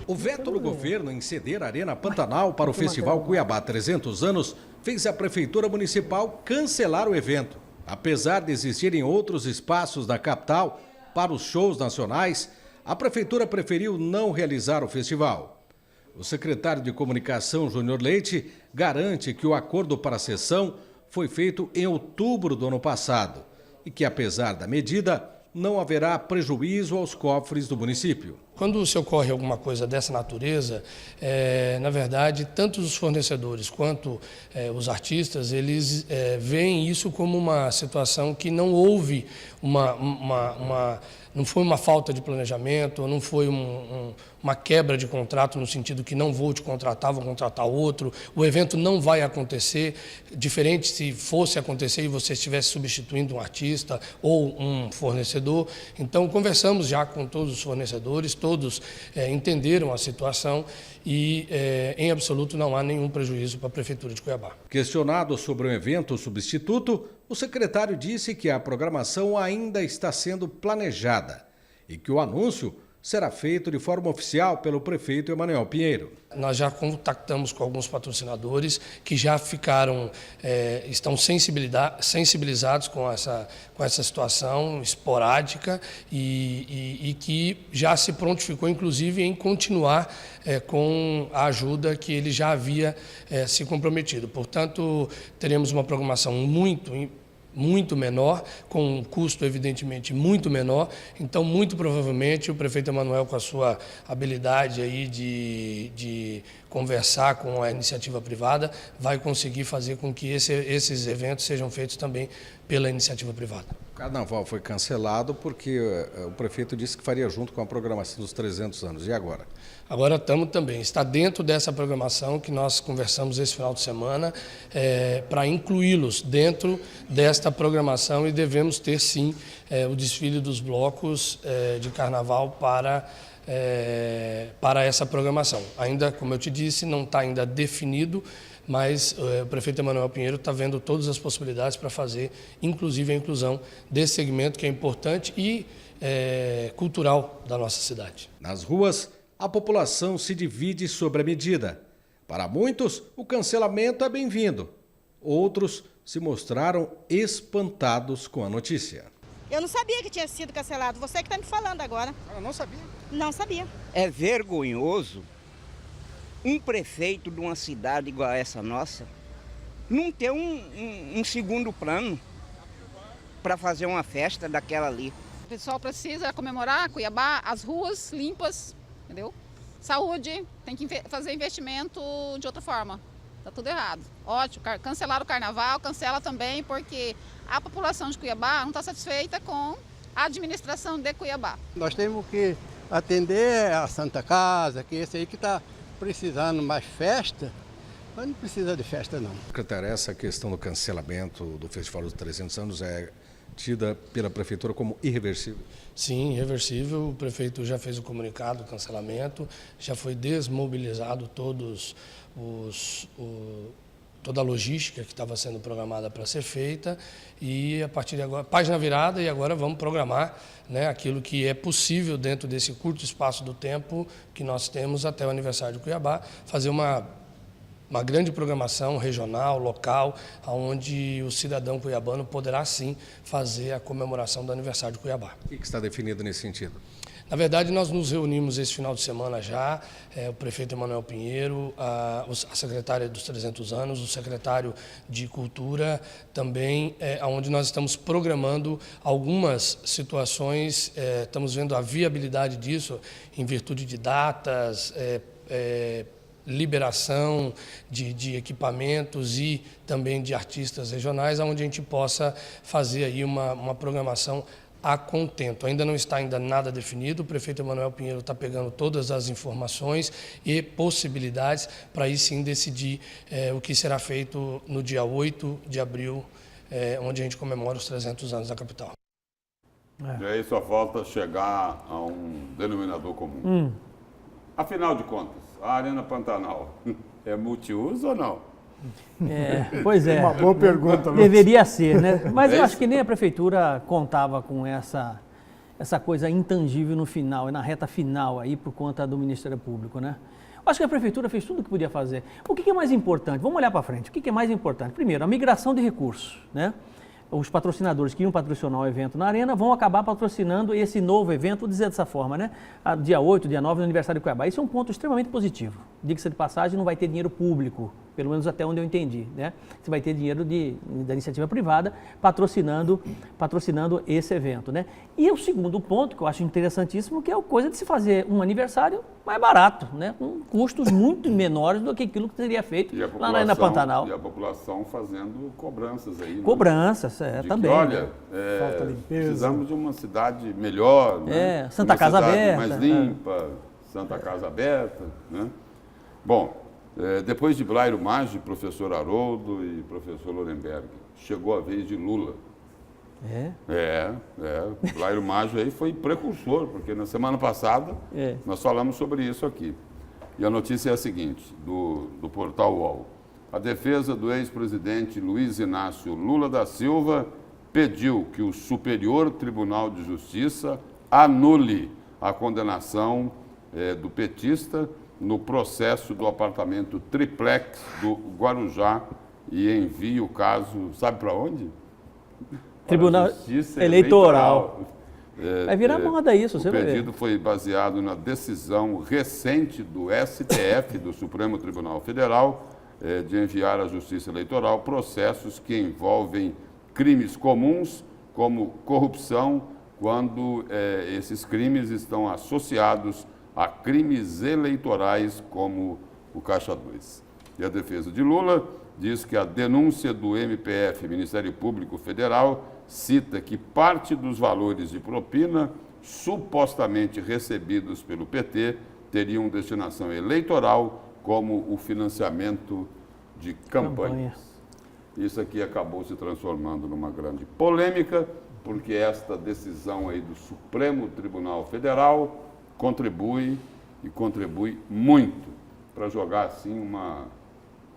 Speaker 6: O veto do governo em ceder a Arena Pantanal para o Festival Cuiabá 300 anos fez a Prefeitura Municipal cancelar o evento. Apesar de existirem outros espaços da capital para os shows nacionais, a Prefeitura preferiu não realizar o festival. O secretário de Comunicação, Júnior Leite, garante que o acordo para a cessão foi feito em outubro do ano passado e que, apesar da medida, não haverá prejuízo aos cofres do município.
Speaker 7: Quando se ocorre alguma coisa dessa natureza, na verdade, tanto os fornecedores quanto os artistas, eles veem isso como uma situação que não houve não foi uma falta de planejamento, não foi uma quebra de contrato no sentido que não vou te contratar, vou contratar outro, o evento não vai acontecer, diferente se fosse acontecer e você estivesse substituindo um artista ou um fornecedor. Então, conversamos já com todos os fornecedores, todos entenderam a situação e, em absoluto, não há nenhum prejuízo para a Prefeitura de Cuiabá.
Speaker 6: Questionado sobre um evento substituto, o secretário disse que a programação ainda está sendo planejada e que o anúncio será feito de forma oficial pelo prefeito Emanuel Pinheiro.
Speaker 7: Nós já contactamos com alguns patrocinadores que já estão sensibilizados com essa situação esporádica e que já se prontificou, inclusive, em continuar com a ajuda que ele já havia se comprometido. Portanto, teremos uma programação muito menor, com um custo, evidentemente, muito menor. Então, muito provavelmente, o prefeito Emanuel, com a sua habilidade aí de conversar com a iniciativa privada, vai conseguir fazer com que esses eventos sejam feitos também pela iniciativa privada.
Speaker 6: O carnaval foi cancelado porque o prefeito disse que faria junto com a programação dos 300 anos. E agora?
Speaker 7: Agora estamos também. Está dentro dessa programação que nós conversamos esse final de semana para incluí-los dentro desta programação e devemos ter, sim, o desfile dos blocos de carnaval para essa programação. Ainda, como eu te disse, não está ainda definido, mas o prefeito Emanuel Pinheiro está vendo todas as possibilidades para fazer, inclusive, a inclusão desse segmento que é importante e cultural da nossa cidade.
Speaker 6: Nas ruas, a população se divide sobre a medida. Para muitos, o cancelamento é bem-vindo. Outros se mostraram espantados com a notícia.
Speaker 8: Eu não sabia que tinha sido cancelado. Você que está me falando agora.
Speaker 6: Eu não sabia.
Speaker 8: Não sabia.
Speaker 9: É vergonhoso um prefeito de uma cidade igual a essa nossa não ter um segundo plano para fazer uma festa daquela ali.
Speaker 10: O pessoal precisa comemorar Cuiabá, as ruas limpas, entendeu? Saúde, tem que fazer investimento de outra forma. Tá tudo errado. Ótimo, cancelar o carnaval, cancela também porque a população de Cuiabá não está satisfeita com a administração de Cuiabá.
Speaker 11: Nós temos que atender a Santa Casa, que esse aí que está precisando mais festa, mas não precisa de festa não.
Speaker 6: Secretário, essa questão do cancelamento do Festival dos 300 anos é tida pela Prefeitura como irreversível?
Speaker 7: Sim, irreversível. O prefeito já fez o comunicado do cancelamento, já foi desmobilizado toda a logística que estava sendo programada para ser feita e a partir de agora, página virada, e agora vamos programar, né, aquilo que é possível dentro desse curto espaço do tempo que nós temos até o aniversário de Cuiabá, fazer uma grande programação regional, local, onde o cidadão cuiabano poderá sim fazer a comemoração do aniversário de Cuiabá.
Speaker 6: O que está definido nesse sentido?
Speaker 7: Na verdade, nós nos reunimos esse final de semana já, o prefeito Emanuel Pinheiro, a secretária dos 300 anos, o secretário de Cultura também, onde nós estamos programando algumas situações, estamos vendo a viabilidade disso em virtude de datas, liberação de equipamentos e também de artistas regionais, onde a gente possa fazer aí uma programação a contento. Ainda não está nada definido, o prefeito Emanuel Pinheiro está pegando todas as informações e possibilidades para aí sim decidir o que será feito no dia 8 de abril, onde a gente comemora os 300 anos da capital.
Speaker 1: E aí só falta chegar a um denominador comum. Afinal de contas, a Arena Pantanal é multiuso ou não?
Speaker 2: Pois é.
Speaker 3: Uma boa pergunta.
Speaker 2: Deveria ser, né? Mas eu
Speaker 1: isso?
Speaker 2: acho que nem a prefeitura contava com essa coisa intangível no final, na reta final aí, por conta do Ministério Público, né? Eu acho que a prefeitura fez tudo o que podia fazer. O que é mais importante? Vamos olhar para frente. O que é mais importante? Primeiro, a migração de recursos, né? Os patrocinadores que iam patrocinar o evento na Arena vão acabar patrocinando esse novo evento, vou dizer dessa forma, né? Dia 8, dia 9, no aniversário de Cuiabá. Isso é um ponto extremamente positivo. Diga-se de passagem, não vai ter dinheiro público, pelo menos até onde eu entendi, né? Você vai ter dinheiro da iniciativa privada patrocinando esse evento, né? E o segundo ponto, que eu acho interessantíssimo, que é a coisa de se fazer um aniversário mais barato, né? Com custos muito menores do que aquilo que teria feito lá na Arena Pantanal.
Speaker 1: E a população fazendo cobranças aí.
Speaker 2: Cobranças, também.
Speaker 1: Que, olha,
Speaker 3: falta limpeza.
Speaker 1: Precisamos de uma cidade melhor, né?
Speaker 2: Santa Casa Aberta.
Speaker 1: Mais limpa, Santa Casa Aberta, né? Bom, depois de Blairo Maggi, professor Haroldo e professor Lorenberg, chegou a vez de Lula. Blairo Maggi aí foi precursor, porque na semana passada nós falamos sobre isso aqui. E a notícia é a seguinte, do portal UOL. A defesa do ex-presidente Luiz Inácio Lula da Silva pediu que o Superior Tribunal de Justiça anule a condenação do petista no processo do apartamento triplex do Guarujá e envie o caso, sabe para onde?
Speaker 2: Tribunal Eleitoral. Vai virar moda isso, você vai ver.
Speaker 1: O pedido foi baseado na decisão recente do STF, do Supremo Tribunal Federal, de enviar à Justiça Eleitoral processos que envolvem crimes comuns, como corrupção, quando esses crimes estão associados a crimes eleitorais, como o Caixa 2. E a defesa de Lula diz que a denúncia do MPF, Ministério Público Federal, cita que parte dos valores de propina supostamente recebidos pelo PT teriam destinação eleitoral, como o financiamento de campanhas. Isso aqui acabou se transformando numa grande polêmica, porque esta decisão aí do Supremo Tribunal Federal contribui muito para jogar assim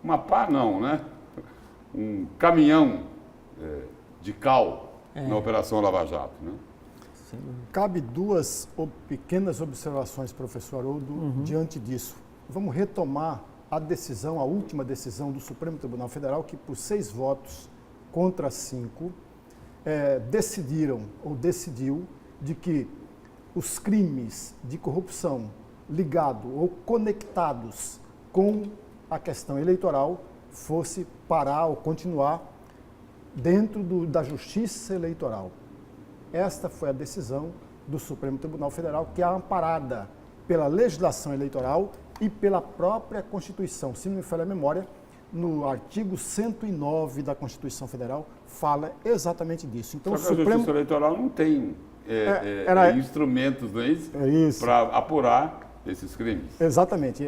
Speaker 1: uma pá não, né? Um caminhão de cal na Operação Lava Jato, né?
Speaker 3: Cabe duas pequenas observações, professor Haroldo, diante disso. Vamos retomar a última decisão do Supremo Tribunal Federal, que por 6 votos contra 5, decidiu de que os crimes de corrupção ligados ou conectados com a questão eleitoral fosse parar ou continuar dentro da Justiça Eleitoral. Esta foi a decisão do Supremo Tribunal Federal, que é amparada pela legislação eleitoral e pela própria Constituição. Se não me falha a memória, no artigo 109 da Constituição Federal, fala exatamente disso. Então,
Speaker 1: Só que a Justiça Eleitoral não tem instrumentos, não é isso?
Speaker 3: É isso.
Speaker 1: Para apurar esses crimes.
Speaker 3: Exatamente.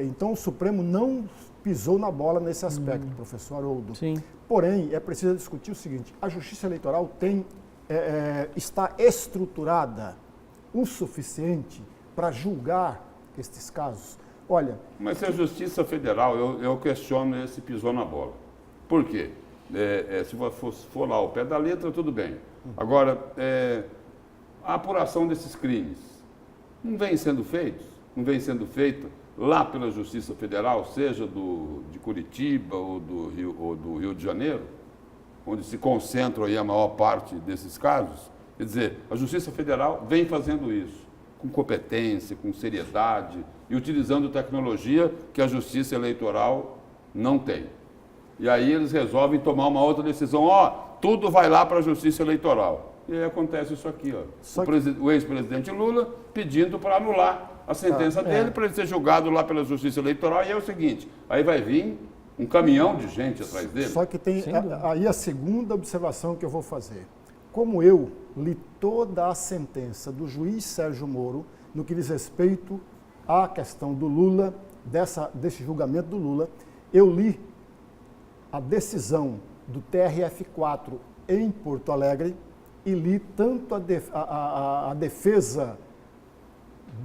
Speaker 3: Então, o Supremo não pisou na bola nesse aspecto, professor Haroldo.
Speaker 2: Sim.
Speaker 3: Porém, é preciso discutir o seguinte: a Justiça Eleitoral está estruturada o suficiente para julgar estes casos? Olha...
Speaker 1: Mas se a Justiça Federal, eu questiono esse pisou na bola. Por quê? Se for lá ao pé da letra, tudo bem. Agora, a apuração desses crimes não vem sendo feita lá pela Justiça Federal, seja de Curitiba ou do Rio de Janeiro, onde se concentram aí a maior parte desses casos. Quer dizer, a Justiça Federal vem fazendo isso. com competência, com seriedade e utilizando tecnologia que a Justiça Eleitoral não tem. E aí eles resolvem tomar uma outra decisão, tudo vai lá para a Justiça Eleitoral. E aí acontece isso aqui, o ex-presidente Lula pedindo para anular a sentença dele para ele ser julgado lá pela Justiça Eleitoral. E é o seguinte, aí vai vir um caminhão de gente atrás dele.
Speaker 3: Só que tem aí a segunda observação que eu vou fazer. Como eu li toda a sentença do juiz Sérgio Moro no que diz respeito à questão do Lula, desse julgamento do Lula, eu li a decisão do TRF4 em Porto Alegre e li tanto a defesa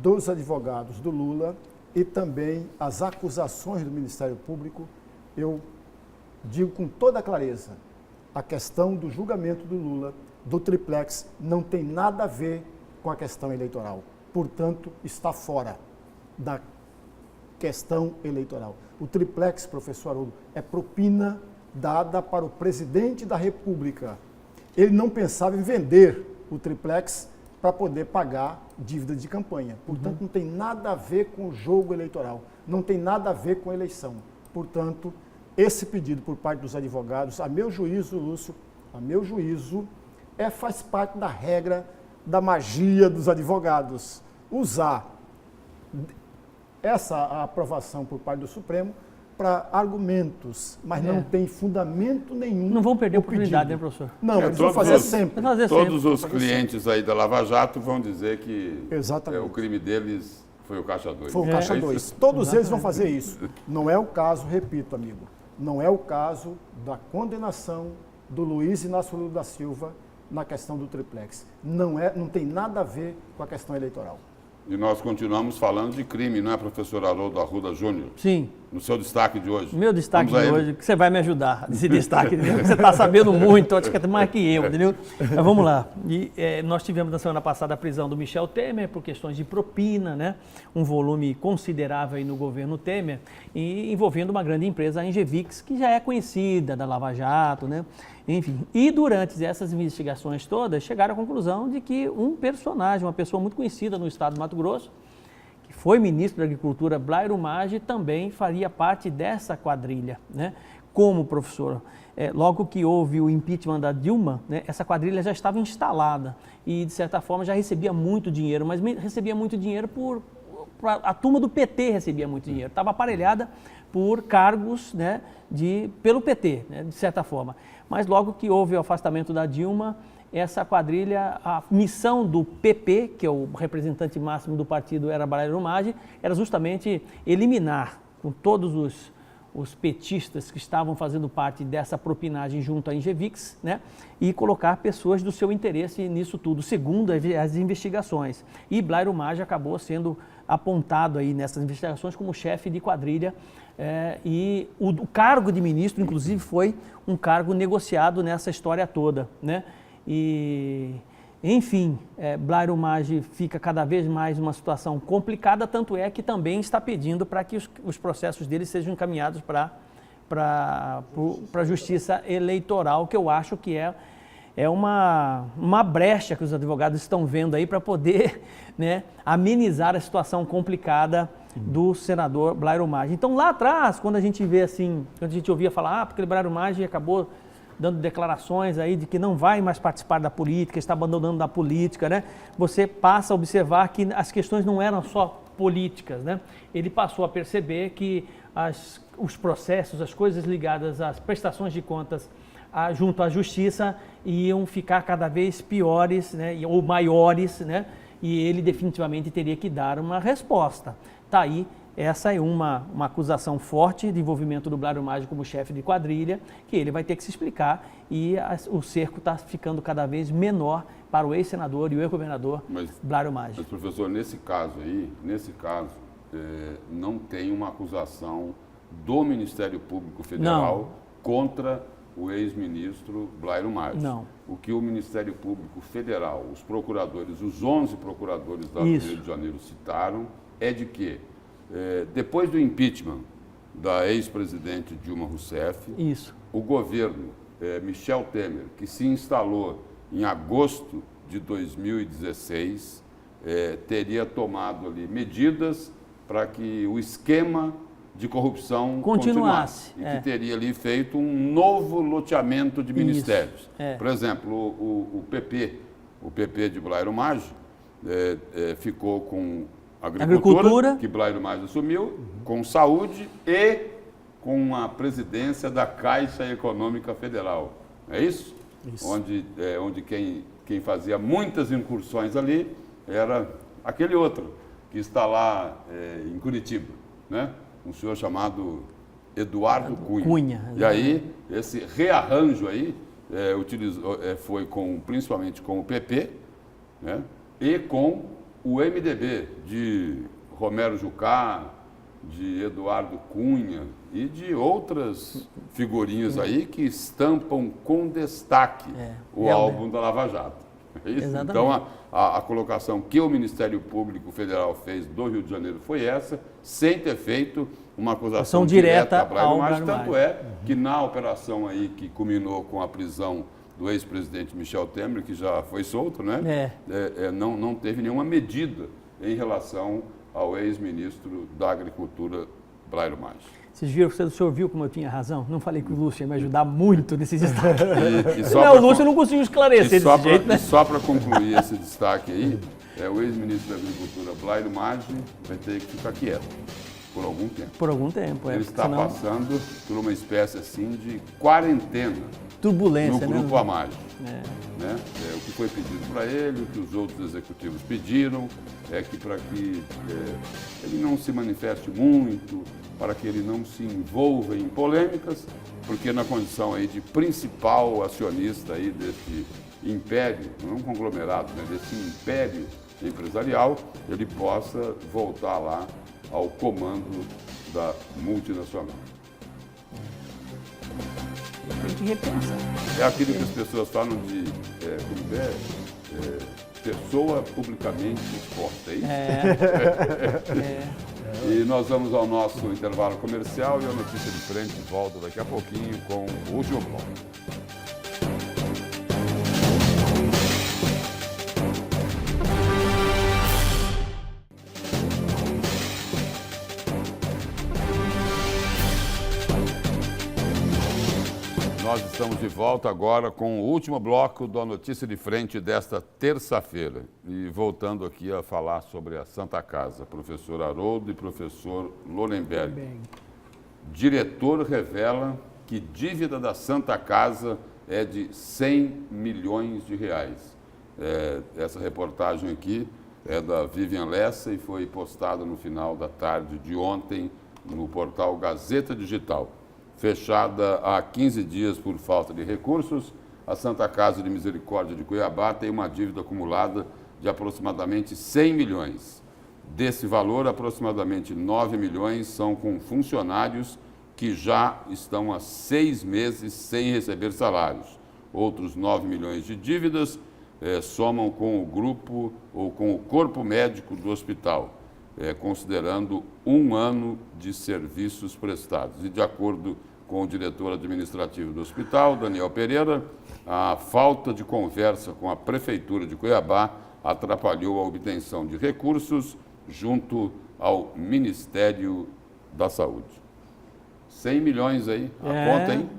Speaker 3: dos advogados do Lula e também as acusações do Ministério Público. Eu digo com toda clareza, a questão do julgamento do Lula, do triplex, não tem nada a ver com a questão eleitoral. Portanto, está fora da questão eleitoral. O triplex, professor Haroldo, é propina dada para o presidente da República. Ele não pensava em vender o triplex para poder pagar dívida de campanha. Portanto, não tem nada a ver com o jogo eleitoral, não tem nada a ver com a eleição. Portanto, esse pedido por parte dos advogados, a meu juízo, Lúcio, faz parte da regra da magia dos advogados. Usar essa aprovação por parte do Supremo para argumentos, mas não tem fundamento nenhum.
Speaker 2: Não vão perder a oportunidade, né, professor?
Speaker 3: Não, eles vão fazer sempre.
Speaker 1: Todos os clientes aí da Lava Jato vão dizer que o crime deles foi o Caixa 2.
Speaker 3: Foi o Caixa 2. Todos eles vão fazer isso. Não é o caso, repito, amigo, não é o caso da condenação do Luiz Inácio Lula da Silva na questão do triplex. Não tem nada a ver com a questão eleitoral.
Speaker 1: E nós continuamos falando de crime, não é, professor Haroldo Arruda Júnior?
Speaker 2: Sim.
Speaker 1: No seu destaque de hoje.
Speaker 2: Meu destaque de hoje, que você vai me ajudar nesse destaque, entendeu? Você está sabendo muito, acho que é mais que eu, entendeu? Mas vamos lá. Nós tivemos na semana passada a prisão do Michel Temer por questões de propina, né? Um volume considerável aí no governo Temer, e envolvendo uma grande empresa, a Engevix, que já é conhecida da Lava Jato, né? Enfim, e durante essas investigações todas, chegaram à conclusão de que um personagem, uma pessoa muito conhecida no estado do Mato Grosso, que foi ministro da Agricultura, Blairo Maggi, também faria parte dessa quadrilha, né? Como, professor, logo que houve o impeachment da Dilma, né, essa quadrilha já estava instalada e, de certa forma, já recebia muito dinheiro, mas recebia muito dinheiro a turma do PT recebia muito dinheiro, estava aparelhada por cargos, né, pelo PT, né, de certa forma. Mas logo que houve o afastamento da Dilma, essa quadrilha, a missão do PP, que é o representante máximo do partido, era Blairo Maggi, era justamente eliminar com todos os petistas que estavam fazendo parte dessa propinagem junto à Engevix, né, e colocar pessoas do seu interesse nisso tudo, segundo as investigações. E Blairo Maggi acabou sendo apontado aí nessas investigações como chefe de quadrilha, e o cargo de ministro, inclusive, foi um cargo negociado nessa história toda, né? E, enfim, Blairo Maggi fica cada vez mais numa situação complicada, tanto é que também está pedindo para que os processos dele sejam encaminhados para a Justiça Eleitoral, que eu acho que é uma brecha que os advogados estão vendo aí para poder, né, amenizar a situação complicada do senador Blairo Maggi. Então, lá atrás, quando a gente vê assim, quando a gente ouvia falar, porque o Blairo Maggi acabou dando declarações aí de que não vai mais participar da política, está abandonando da política, né? Você passa a observar que as questões não eram só políticas, né? Ele passou a perceber que os processos, as coisas ligadas às prestações de contas junto à justiça iam ficar cada vez piores, né, ou maiores, né, e ele definitivamente teria que dar uma resposta. Tá aí, essa é uma acusação forte de envolvimento do Blairo Maggi como chefe de quadrilha, que ele vai ter que se explicar, e o cerco está ficando cada vez menor para o ex-senador e o ex-governador Blairo Maggi.
Speaker 1: Mas, professor, nesse caso, não tem uma acusação do Ministério Público Federal contra o ex-ministro Blairo Maggi.
Speaker 2: Não.
Speaker 1: O que o Ministério Público Federal, os procuradores, os 11 procuradores do Rio de Janeiro citaram, é de que, depois do impeachment da ex-presidente Dilma Rousseff, o governo Michel Temer, que se instalou em agosto de 2016, teria tomado ali medidas para que o esquema de corrupção continuasse. E que teria ali feito um novo loteamento de ministérios. Por exemplo, o PP de Blairo Maggi ficou com agricultura, que Blairo Maggi assumiu, com saúde e com a presidência da Caixa Econômica Federal. É isso? Onde quem fazia muitas incursões ali era aquele outro, que está lá em Curitiba, né? Um senhor chamado Eduardo Cunha. E aí, esse rearranjo aí foi principalmente com o PP, né? E com o MDB de Romero Jucá, de Eduardo Cunha e de outras figurinhas aí que estampam com destaque o álbum da Lava Jato. É isso? Então, a colocação que o Ministério Público Federal fez do Rio de Janeiro foi essa, sem ter feito uma acusação direta a Blairo Maggi. Tanto é que na operação aí que culminou com a prisão do ex-presidente Michel Temer, que já foi solto, né? Não teve nenhuma medida em relação ao ex-ministro da Agricultura, Blairo Maggi.
Speaker 2: Vocês viram, o senhor viu como eu tinha razão? Não falei que o Lúcio ia me ajudar muito nesse destaque. O Lúcio não conseguiu esclarecer desse jeito, né?
Speaker 1: E só para concluir esse destaque aí, o ex-ministro da Agricultura, Blairo Maggi, vai ter que ficar quieto por algum tempo.
Speaker 2: Por algum tempo,
Speaker 1: Ele está passando por uma espécie assim de quarentena.
Speaker 2: Turbulência,
Speaker 1: no Grupo Amaggi. O que foi pedido para ele, o que os outros executivos pediram, para que ele não se manifeste muito, para que ele não se envolva em polêmicas, porque na condição aí de principal acionista aí desse império, não um conglomerado, né, desse império empresarial, ele possa voltar lá ao comando da multinacional.
Speaker 2: Tem que repensar.
Speaker 1: É aquilo que as pessoas falam de pessoa publicamente exposta, é isso? E nós vamos ao nosso intervalo comercial e a Notícia de Frente volta daqui a pouquinho com o último bloco. Nós estamos de volta agora com o último bloco da Notícia de Frente desta terça-feira. E voltando aqui a falar sobre a Santa Casa, professor Haroldo e professor Lorenberg. Diretor revela que dívida da Santa Casa é de 100 milhões de reais. Essa reportagem aqui é da Vivian Lessa e foi postada no final da tarde de ontem no portal Gazeta Digital. Fechada há 15 dias por falta de recursos, a Santa Casa de Misericórdia de Cuiabá tem uma dívida acumulada de aproximadamente 100 milhões. Desse valor, aproximadamente 9 milhões são com funcionários que já estão há 6 meses sem receber salários. Outros 9 milhões de dívidas somam com o grupo ou com o corpo médico do hospital, considerando 1 ano de serviços prestados. E de acordo com o diretor administrativo do hospital, Daniel Pereira, a falta de conversa com a Prefeitura de Cuiabá atrapalhou a obtenção de recursos junto ao Ministério da Saúde. 100 milhões aí, a conta, hein?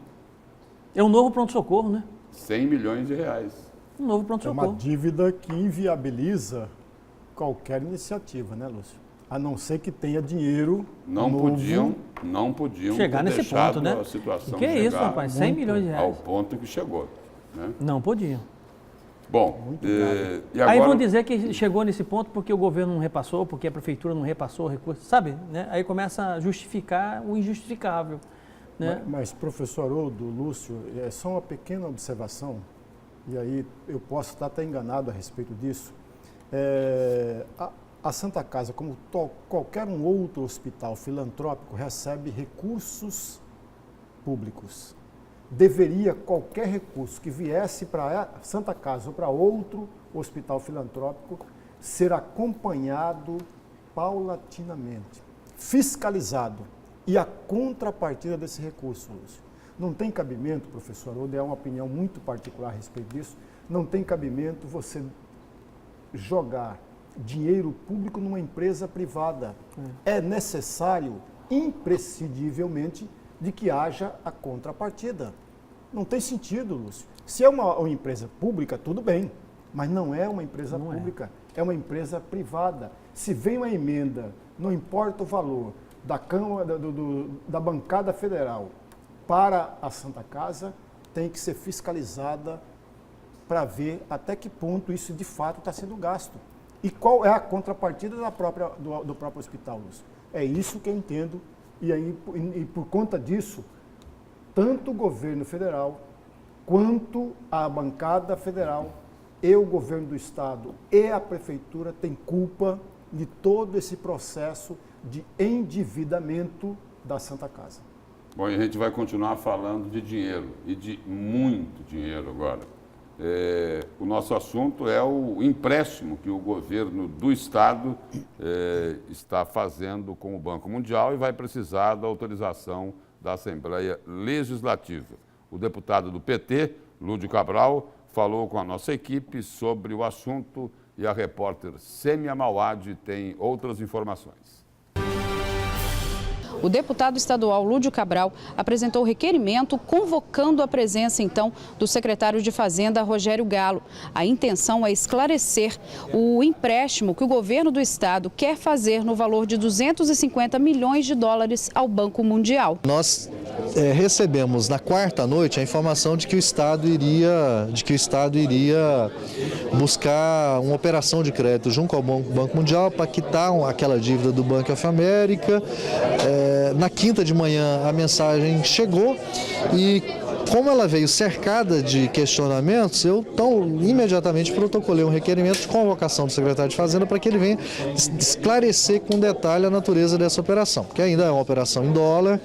Speaker 2: É um novo pronto-socorro, né?
Speaker 1: 100 milhões de reais.
Speaker 2: Um novo pronto-socorro.
Speaker 3: É uma dívida que inviabiliza qualquer iniciativa, né, Lúcio? A não ser que tenha dinheiro
Speaker 1: não podiam
Speaker 2: chegar nesse ponto, né?
Speaker 1: A situação
Speaker 2: que é isso, rapaz? 100 milhões de reais.
Speaker 1: Ao ponto que chegou. Né?
Speaker 2: Não podiam.
Speaker 1: Bom,
Speaker 2: e agora... Aí vão dizer que chegou nesse ponto porque o governo não repassou, porque a prefeitura não repassou o recurso, sabe? Né? Aí começa a justificar o injustificável. Né?
Speaker 3: Mas professor Haroldo, Lúcio, é só uma pequena observação, e aí eu posso estar até enganado a respeito disso. A Santa Casa, como qualquer um outro hospital filantrópico, recebe recursos públicos. Deveria qualquer recurso que viesse para a Santa Casa ou para outro hospital filantrópico ser acompanhado paulatinamente, fiscalizado e a contrapartida desse recurso, Lúcio. Não tem cabimento, professor Haroldo, é uma opinião muito particular a respeito disso, não tem cabimento você jogar dinheiro público numa empresa privada. É necessário, imprescindivelmente, de que haja a contrapartida. Não tem sentido, Lúcio. Se é uma empresa pública, tudo bem, mas não é uma empresa pública, é uma empresa privada. Se vem uma emenda, não importa o valor, da Câmara, da bancada federal para a Santa Casa, tem que ser fiscalizada para ver até que ponto isso de fato está sendo gasto. E qual é a contrapartida do próprio hospital, Lúcio? É isso que eu entendo, e por conta disso, tanto o governo federal, quanto a bancada federal, e o governo do estado e a prefeitura têm culpa de todo esse processo de endividamento da Santa Casa.
Speaker 1: Bom, e a gente vai continuar falando de dinheiro, e de muito dinheiro agora. O nosso assunto é o empréstimo que o governo do estado está fazendo com o Banco Mundial e vai precisar da autorização da Assembleia Legislativa. O deputado do PT, Lúdio Cabral, falou com a nossa equipe sobre o assunto e a repórter Sêmia Mauad tem outras informações.
Speaker 12: O deputado estadual Lúdio Cabral apresentou o requerimento convocando a presença, então, do secretário de Fazenda, Rogério Galo. A intenção é esclarecer o empréstimo que o governo do estado quer fazer no valor de 250 milhões de dólares ao Banco Mundial.
Speaker 13: Nós recebemos na quarta noite a informação de que o estado iria buscar uma operação de crédito junto ao Banco Mundial para quitar aquela dívida do Bank of America. Na quinta de manhã a mensagem chegou e, como ela veio cercada de questionamentos, eu imediatamente protocolei um requerimento de convocação do secretário de Fazenda para que ele venha esclarecer com detalhe a natureza dessa operação, que ainda é uma operação em dólar,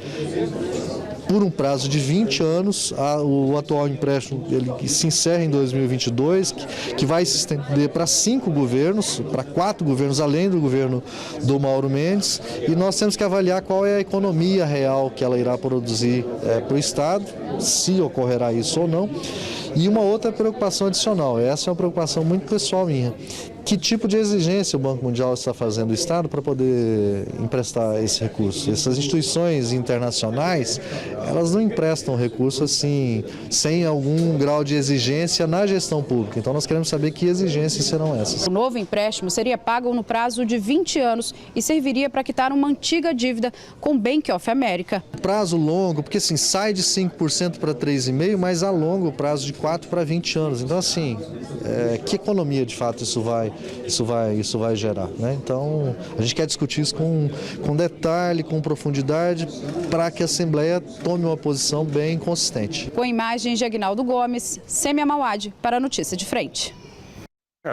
Speaker 13: por um prazo de 20 anos, o atual empréstimo ele se encerra em 2022, que vai se estender para 5 governos, para 4 governos, além do governo do Mauro Mendes, e nós temos que avaliar qual é a economia real que ela irá produzir para o Estado, se ocorrerá isso ou não. E uma outra preocupação adicional, essa é uma preocupação muito pessoal minha. Que tipo de exigência o Banco Mundial está fazendo ao Estado para poder emprestar esse recurso? Essas instituições internacionais, elas não emprestam recurso assim, sem algum grau de exigência na gestão pública. Então nós queremos saber que exigências serão essas.
Speaker 12: O novo empréstimo seria pago no prazo de 20 anos e serviria para quitar uma antiga dívida com o Bank of America.
Speaker 13: Prazo longo, porque assim, sai de 5% para 3,5%, mas a longo prazo de 4 para 20 anos. Então assim, que economia de fato isso vai gerar, né? Então, a gente quer discutir isso com detalhe, com profundidade, para que a Assembleia tome uma posição bem consistente.
Speaker 12: Com imagens de Aguinaldo Gomes, Sêmia Mauad, para a Notícia de Frente.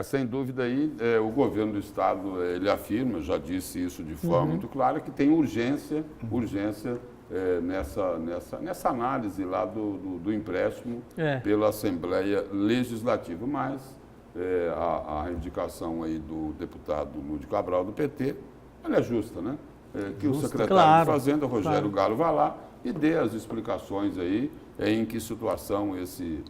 Speaker 1: Sem dúvida aí, o governo do estado, ele afirma, já disse isso de forma muito clara, que tem urgência nessa análise lá do empréstimo pela Assembleia Legislativa, mas a indicação aí do deputado Lúdio Cabral do PT, ela é justa, né? Que o secretário de Fazenda, Rogério Galo, vá lá e dê as explicações aí em que situação esse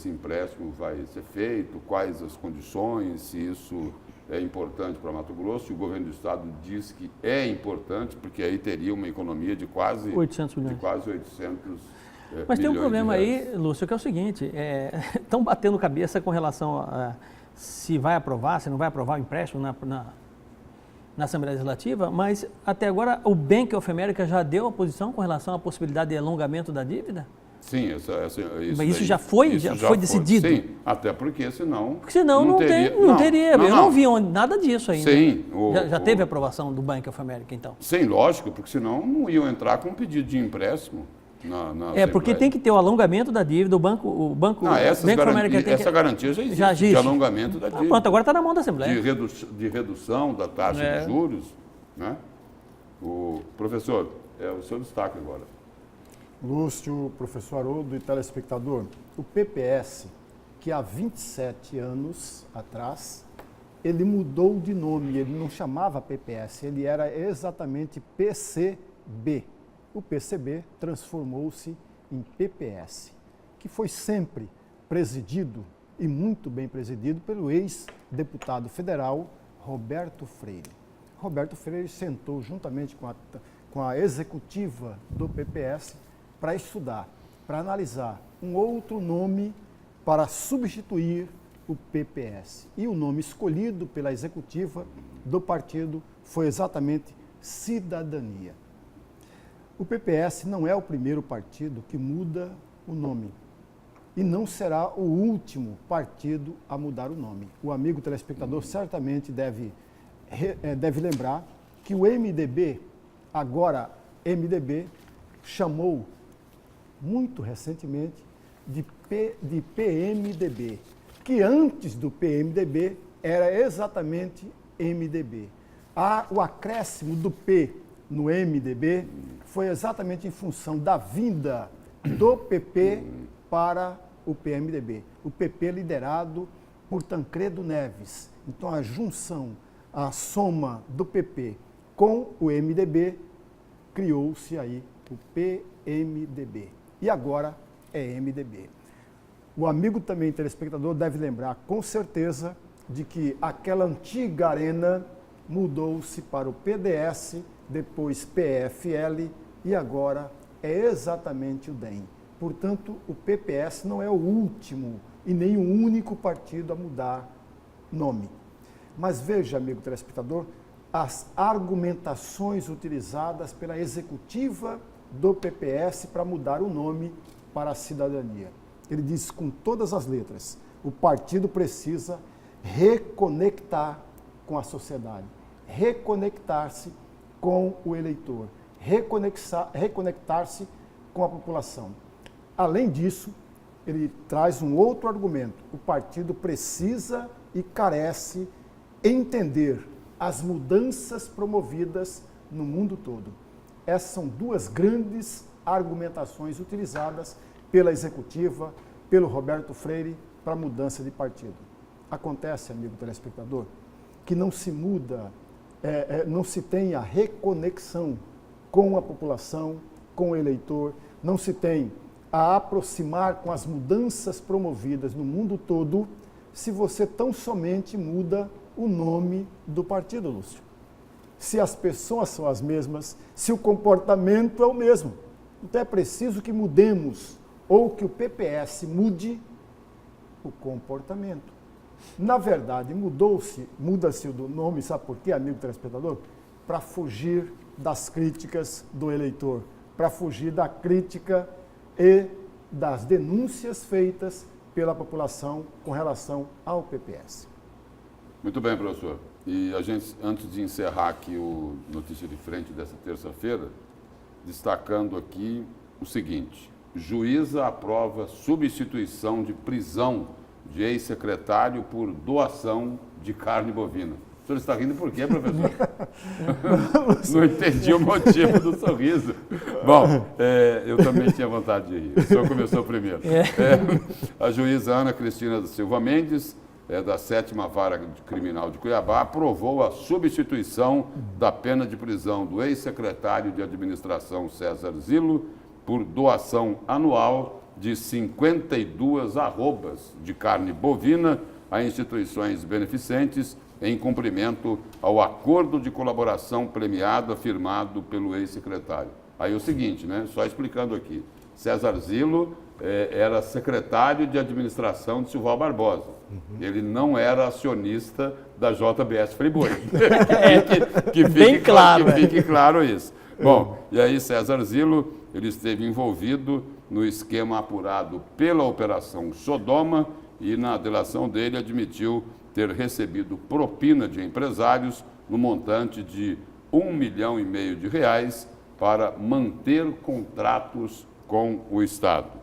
Speaker 1: empréstimo vai ser feito, quais as condições, se isso é importante para Mato Grosso. O governo do estado diz que é importante, porque aí teria uma economia de quase 800 milhões.
Speaker 2: Mas tem um problema aí, Lúcio, que é o seguinte, estão batendo cabeça com relação a se vai aprovar, se não vai aprovar o empréstimo na Assembleia Legislativa, mas até agora o Bank of America já deu a posição com relação à possibilidade de alongamento da dívida?
Speaker 1: Sim,
Speaker 2: mas isso já foi decidido?
Speaker 1: Sim, até porque senão...
Speaker 2: Porque senão não teria. Eu não vi nada disso ainda.
Speaker 1: Sim.
Speaker 2: Já teve aprovação do Bank of America, então?
Speaker 1: Sim, lógico, porque senão não iam entrar com um pedido de empréstimo.
Speaker 2: Porque tem que ter o alongamento da dívida, o Banco
Speaker 1: essa garantia já existe, de alongamento da dívida.
Speaker 2: Pronto, agora está na mão da Assembleia.
Speaker 1: De redução da taxa de juros, né? Professor, o seu destaque agora.
Speaker 3: Lúcio, professor Haroldo e telespectador, o PPS, que há 27 anos atrás, ele mudou de nome, ele não chamava PPS, ele era exatamente PCB. O PCB transformou-se em PPS, que foi sempre presidido, e muito bem presidido, pelo ex-deputado federal Roberto Freire. Roberto Freire sentou juntamente com a executiva do PPS para estudar, para analisar um outro nome para substituir o PPS. E o nome escolhido pela executiva do partido foi exatamente Cidadania. O PPS não é o primeiro partido que muda o nome e não será o último partido a mudar o nome. O amigo telespectador certamente deve lembrar que o MDB, agora MDB, chamou muito recentemente de PMDB, que antes do PMDB era exatamente MDB. O acréscimo do P no MDB foi exatamente em função da vinda do PP para o PMDB. O PP liderado por Tancredo Neves. Então a junção, a soma do PP com o MDB, criou-se aí o PMDB. E agora é MDB. O amigo também telespectador deve lembrar com certeza de que aquela antiga arena mudou-se para o PDS, depois PFL e agora é exatamente o DEM. Portanto, o PPS não é o último e nem o único partido a mudar nome. Mas veja, amigo telespectador, as argumentações utilizadas pela executiva do PPS para mudar o nome para a Cidadania. Ele diz com todas as letras, o partido precisa reconectar com a sociedade, reconectar-se com o eleitor, reconectar-se com a população. Além disso, ele traz um outro argumento. O partido precisa e carece entender as mudanças promovidas no mundo todo. Essas são duas grandes argumentações utilizadas pela executiva, pelo Roberto Freire, para a mudança de partido. Acontece, amigo telespectador, que não se muda, não se tem a reconexão com a população, com o eleitor, não se tem a aproximar com as mudanças promovidas no mundo todo, se você tão somente muda o nome do partido, Lúcio. Se as pessoas são as mesmas, se o comportamento é o mesmo. Então é preciso que mudemos, ou que o PPS mude o comportamento. Na verdade, muda-se o nome, sabe por quê, amigo telespectador? Para fugir das críticas do eleitor, para fugir da crítica e das denúncias feitas pela população com relação ao PPS.
Speaker 1: Muito bem, professor. E a gente, antes de encerrar aqui o Notícia de Frente dessa terça-feira, destacando aqui o seguinte: juíza aprova substituição de prisão de ex-secretário por doação de carne bovina. O senhor está rindo por quê, professor? Não entendi o motivo do sorriso. Bom, eu também tinha vontade de rir. O senhor começou primeiro. A juíza Ana Cristina da Silva Mendes, da 7ª Vara Criminal de Cuiabá, aprovou a substituição da pena de prisão do ex-secretário de Administração César Zilo por doação anual de 52 arrobas de carne bovina a instituições beneficentes em cumprimento ao acordo de colaboração premiada firmado pelo ex-secretário. Aí é o seguinte, né? Só explicando aqui. César Zilo era secretário de administração de Silval Barbosa. Ele não era acionista da JBS Friboi. que fique claro isso. Bom, e aí César Zilo, ele esteve envolvido no esquema apurado pela Operação Sodoma e na delação dele admitiu ter recebido propina de empresários no montante de R$1,5 milhão para manter contratos com o Estado.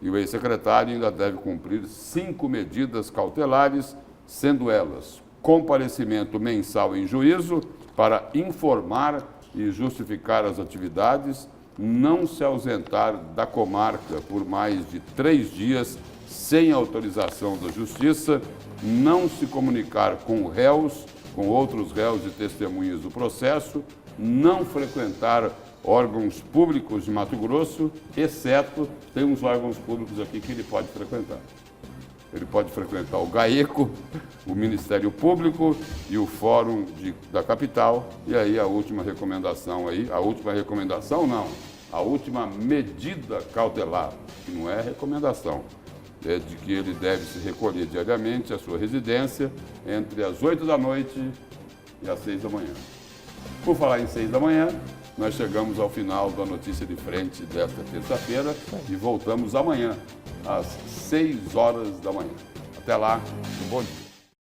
Speaker 1: E o ex-secretário ainda deve cumprir 5 medidas cautelares, sendo elas comparecimento mensal em juízo para informar e justificar as atividades, não se ausentar da comarca por mais de 3 dias sem autorização da Justiça, não se comunicar com réus, com outros réus e testemunhas do processo, não frequentar órgãos públicos de Mato Grosso, exceto, tem uns órgãos públicos aqui que ele pode frequentar. ele pode frequentar o GAECO, o Ministério Público e o Fórum da Capital. E aí a última recomendação aí, a última medida cautelar, que não é recomendação, é de que ele deve se recolher diariamente à sua residência entre as 8 da noite e as 6 da manhã. Por falar em 6 da manhã, nós chegamos ao final da Notícia de Frente desta terça-feira e voltamos amanhã, às 6 horas da manhã. Até lá, um bom dia.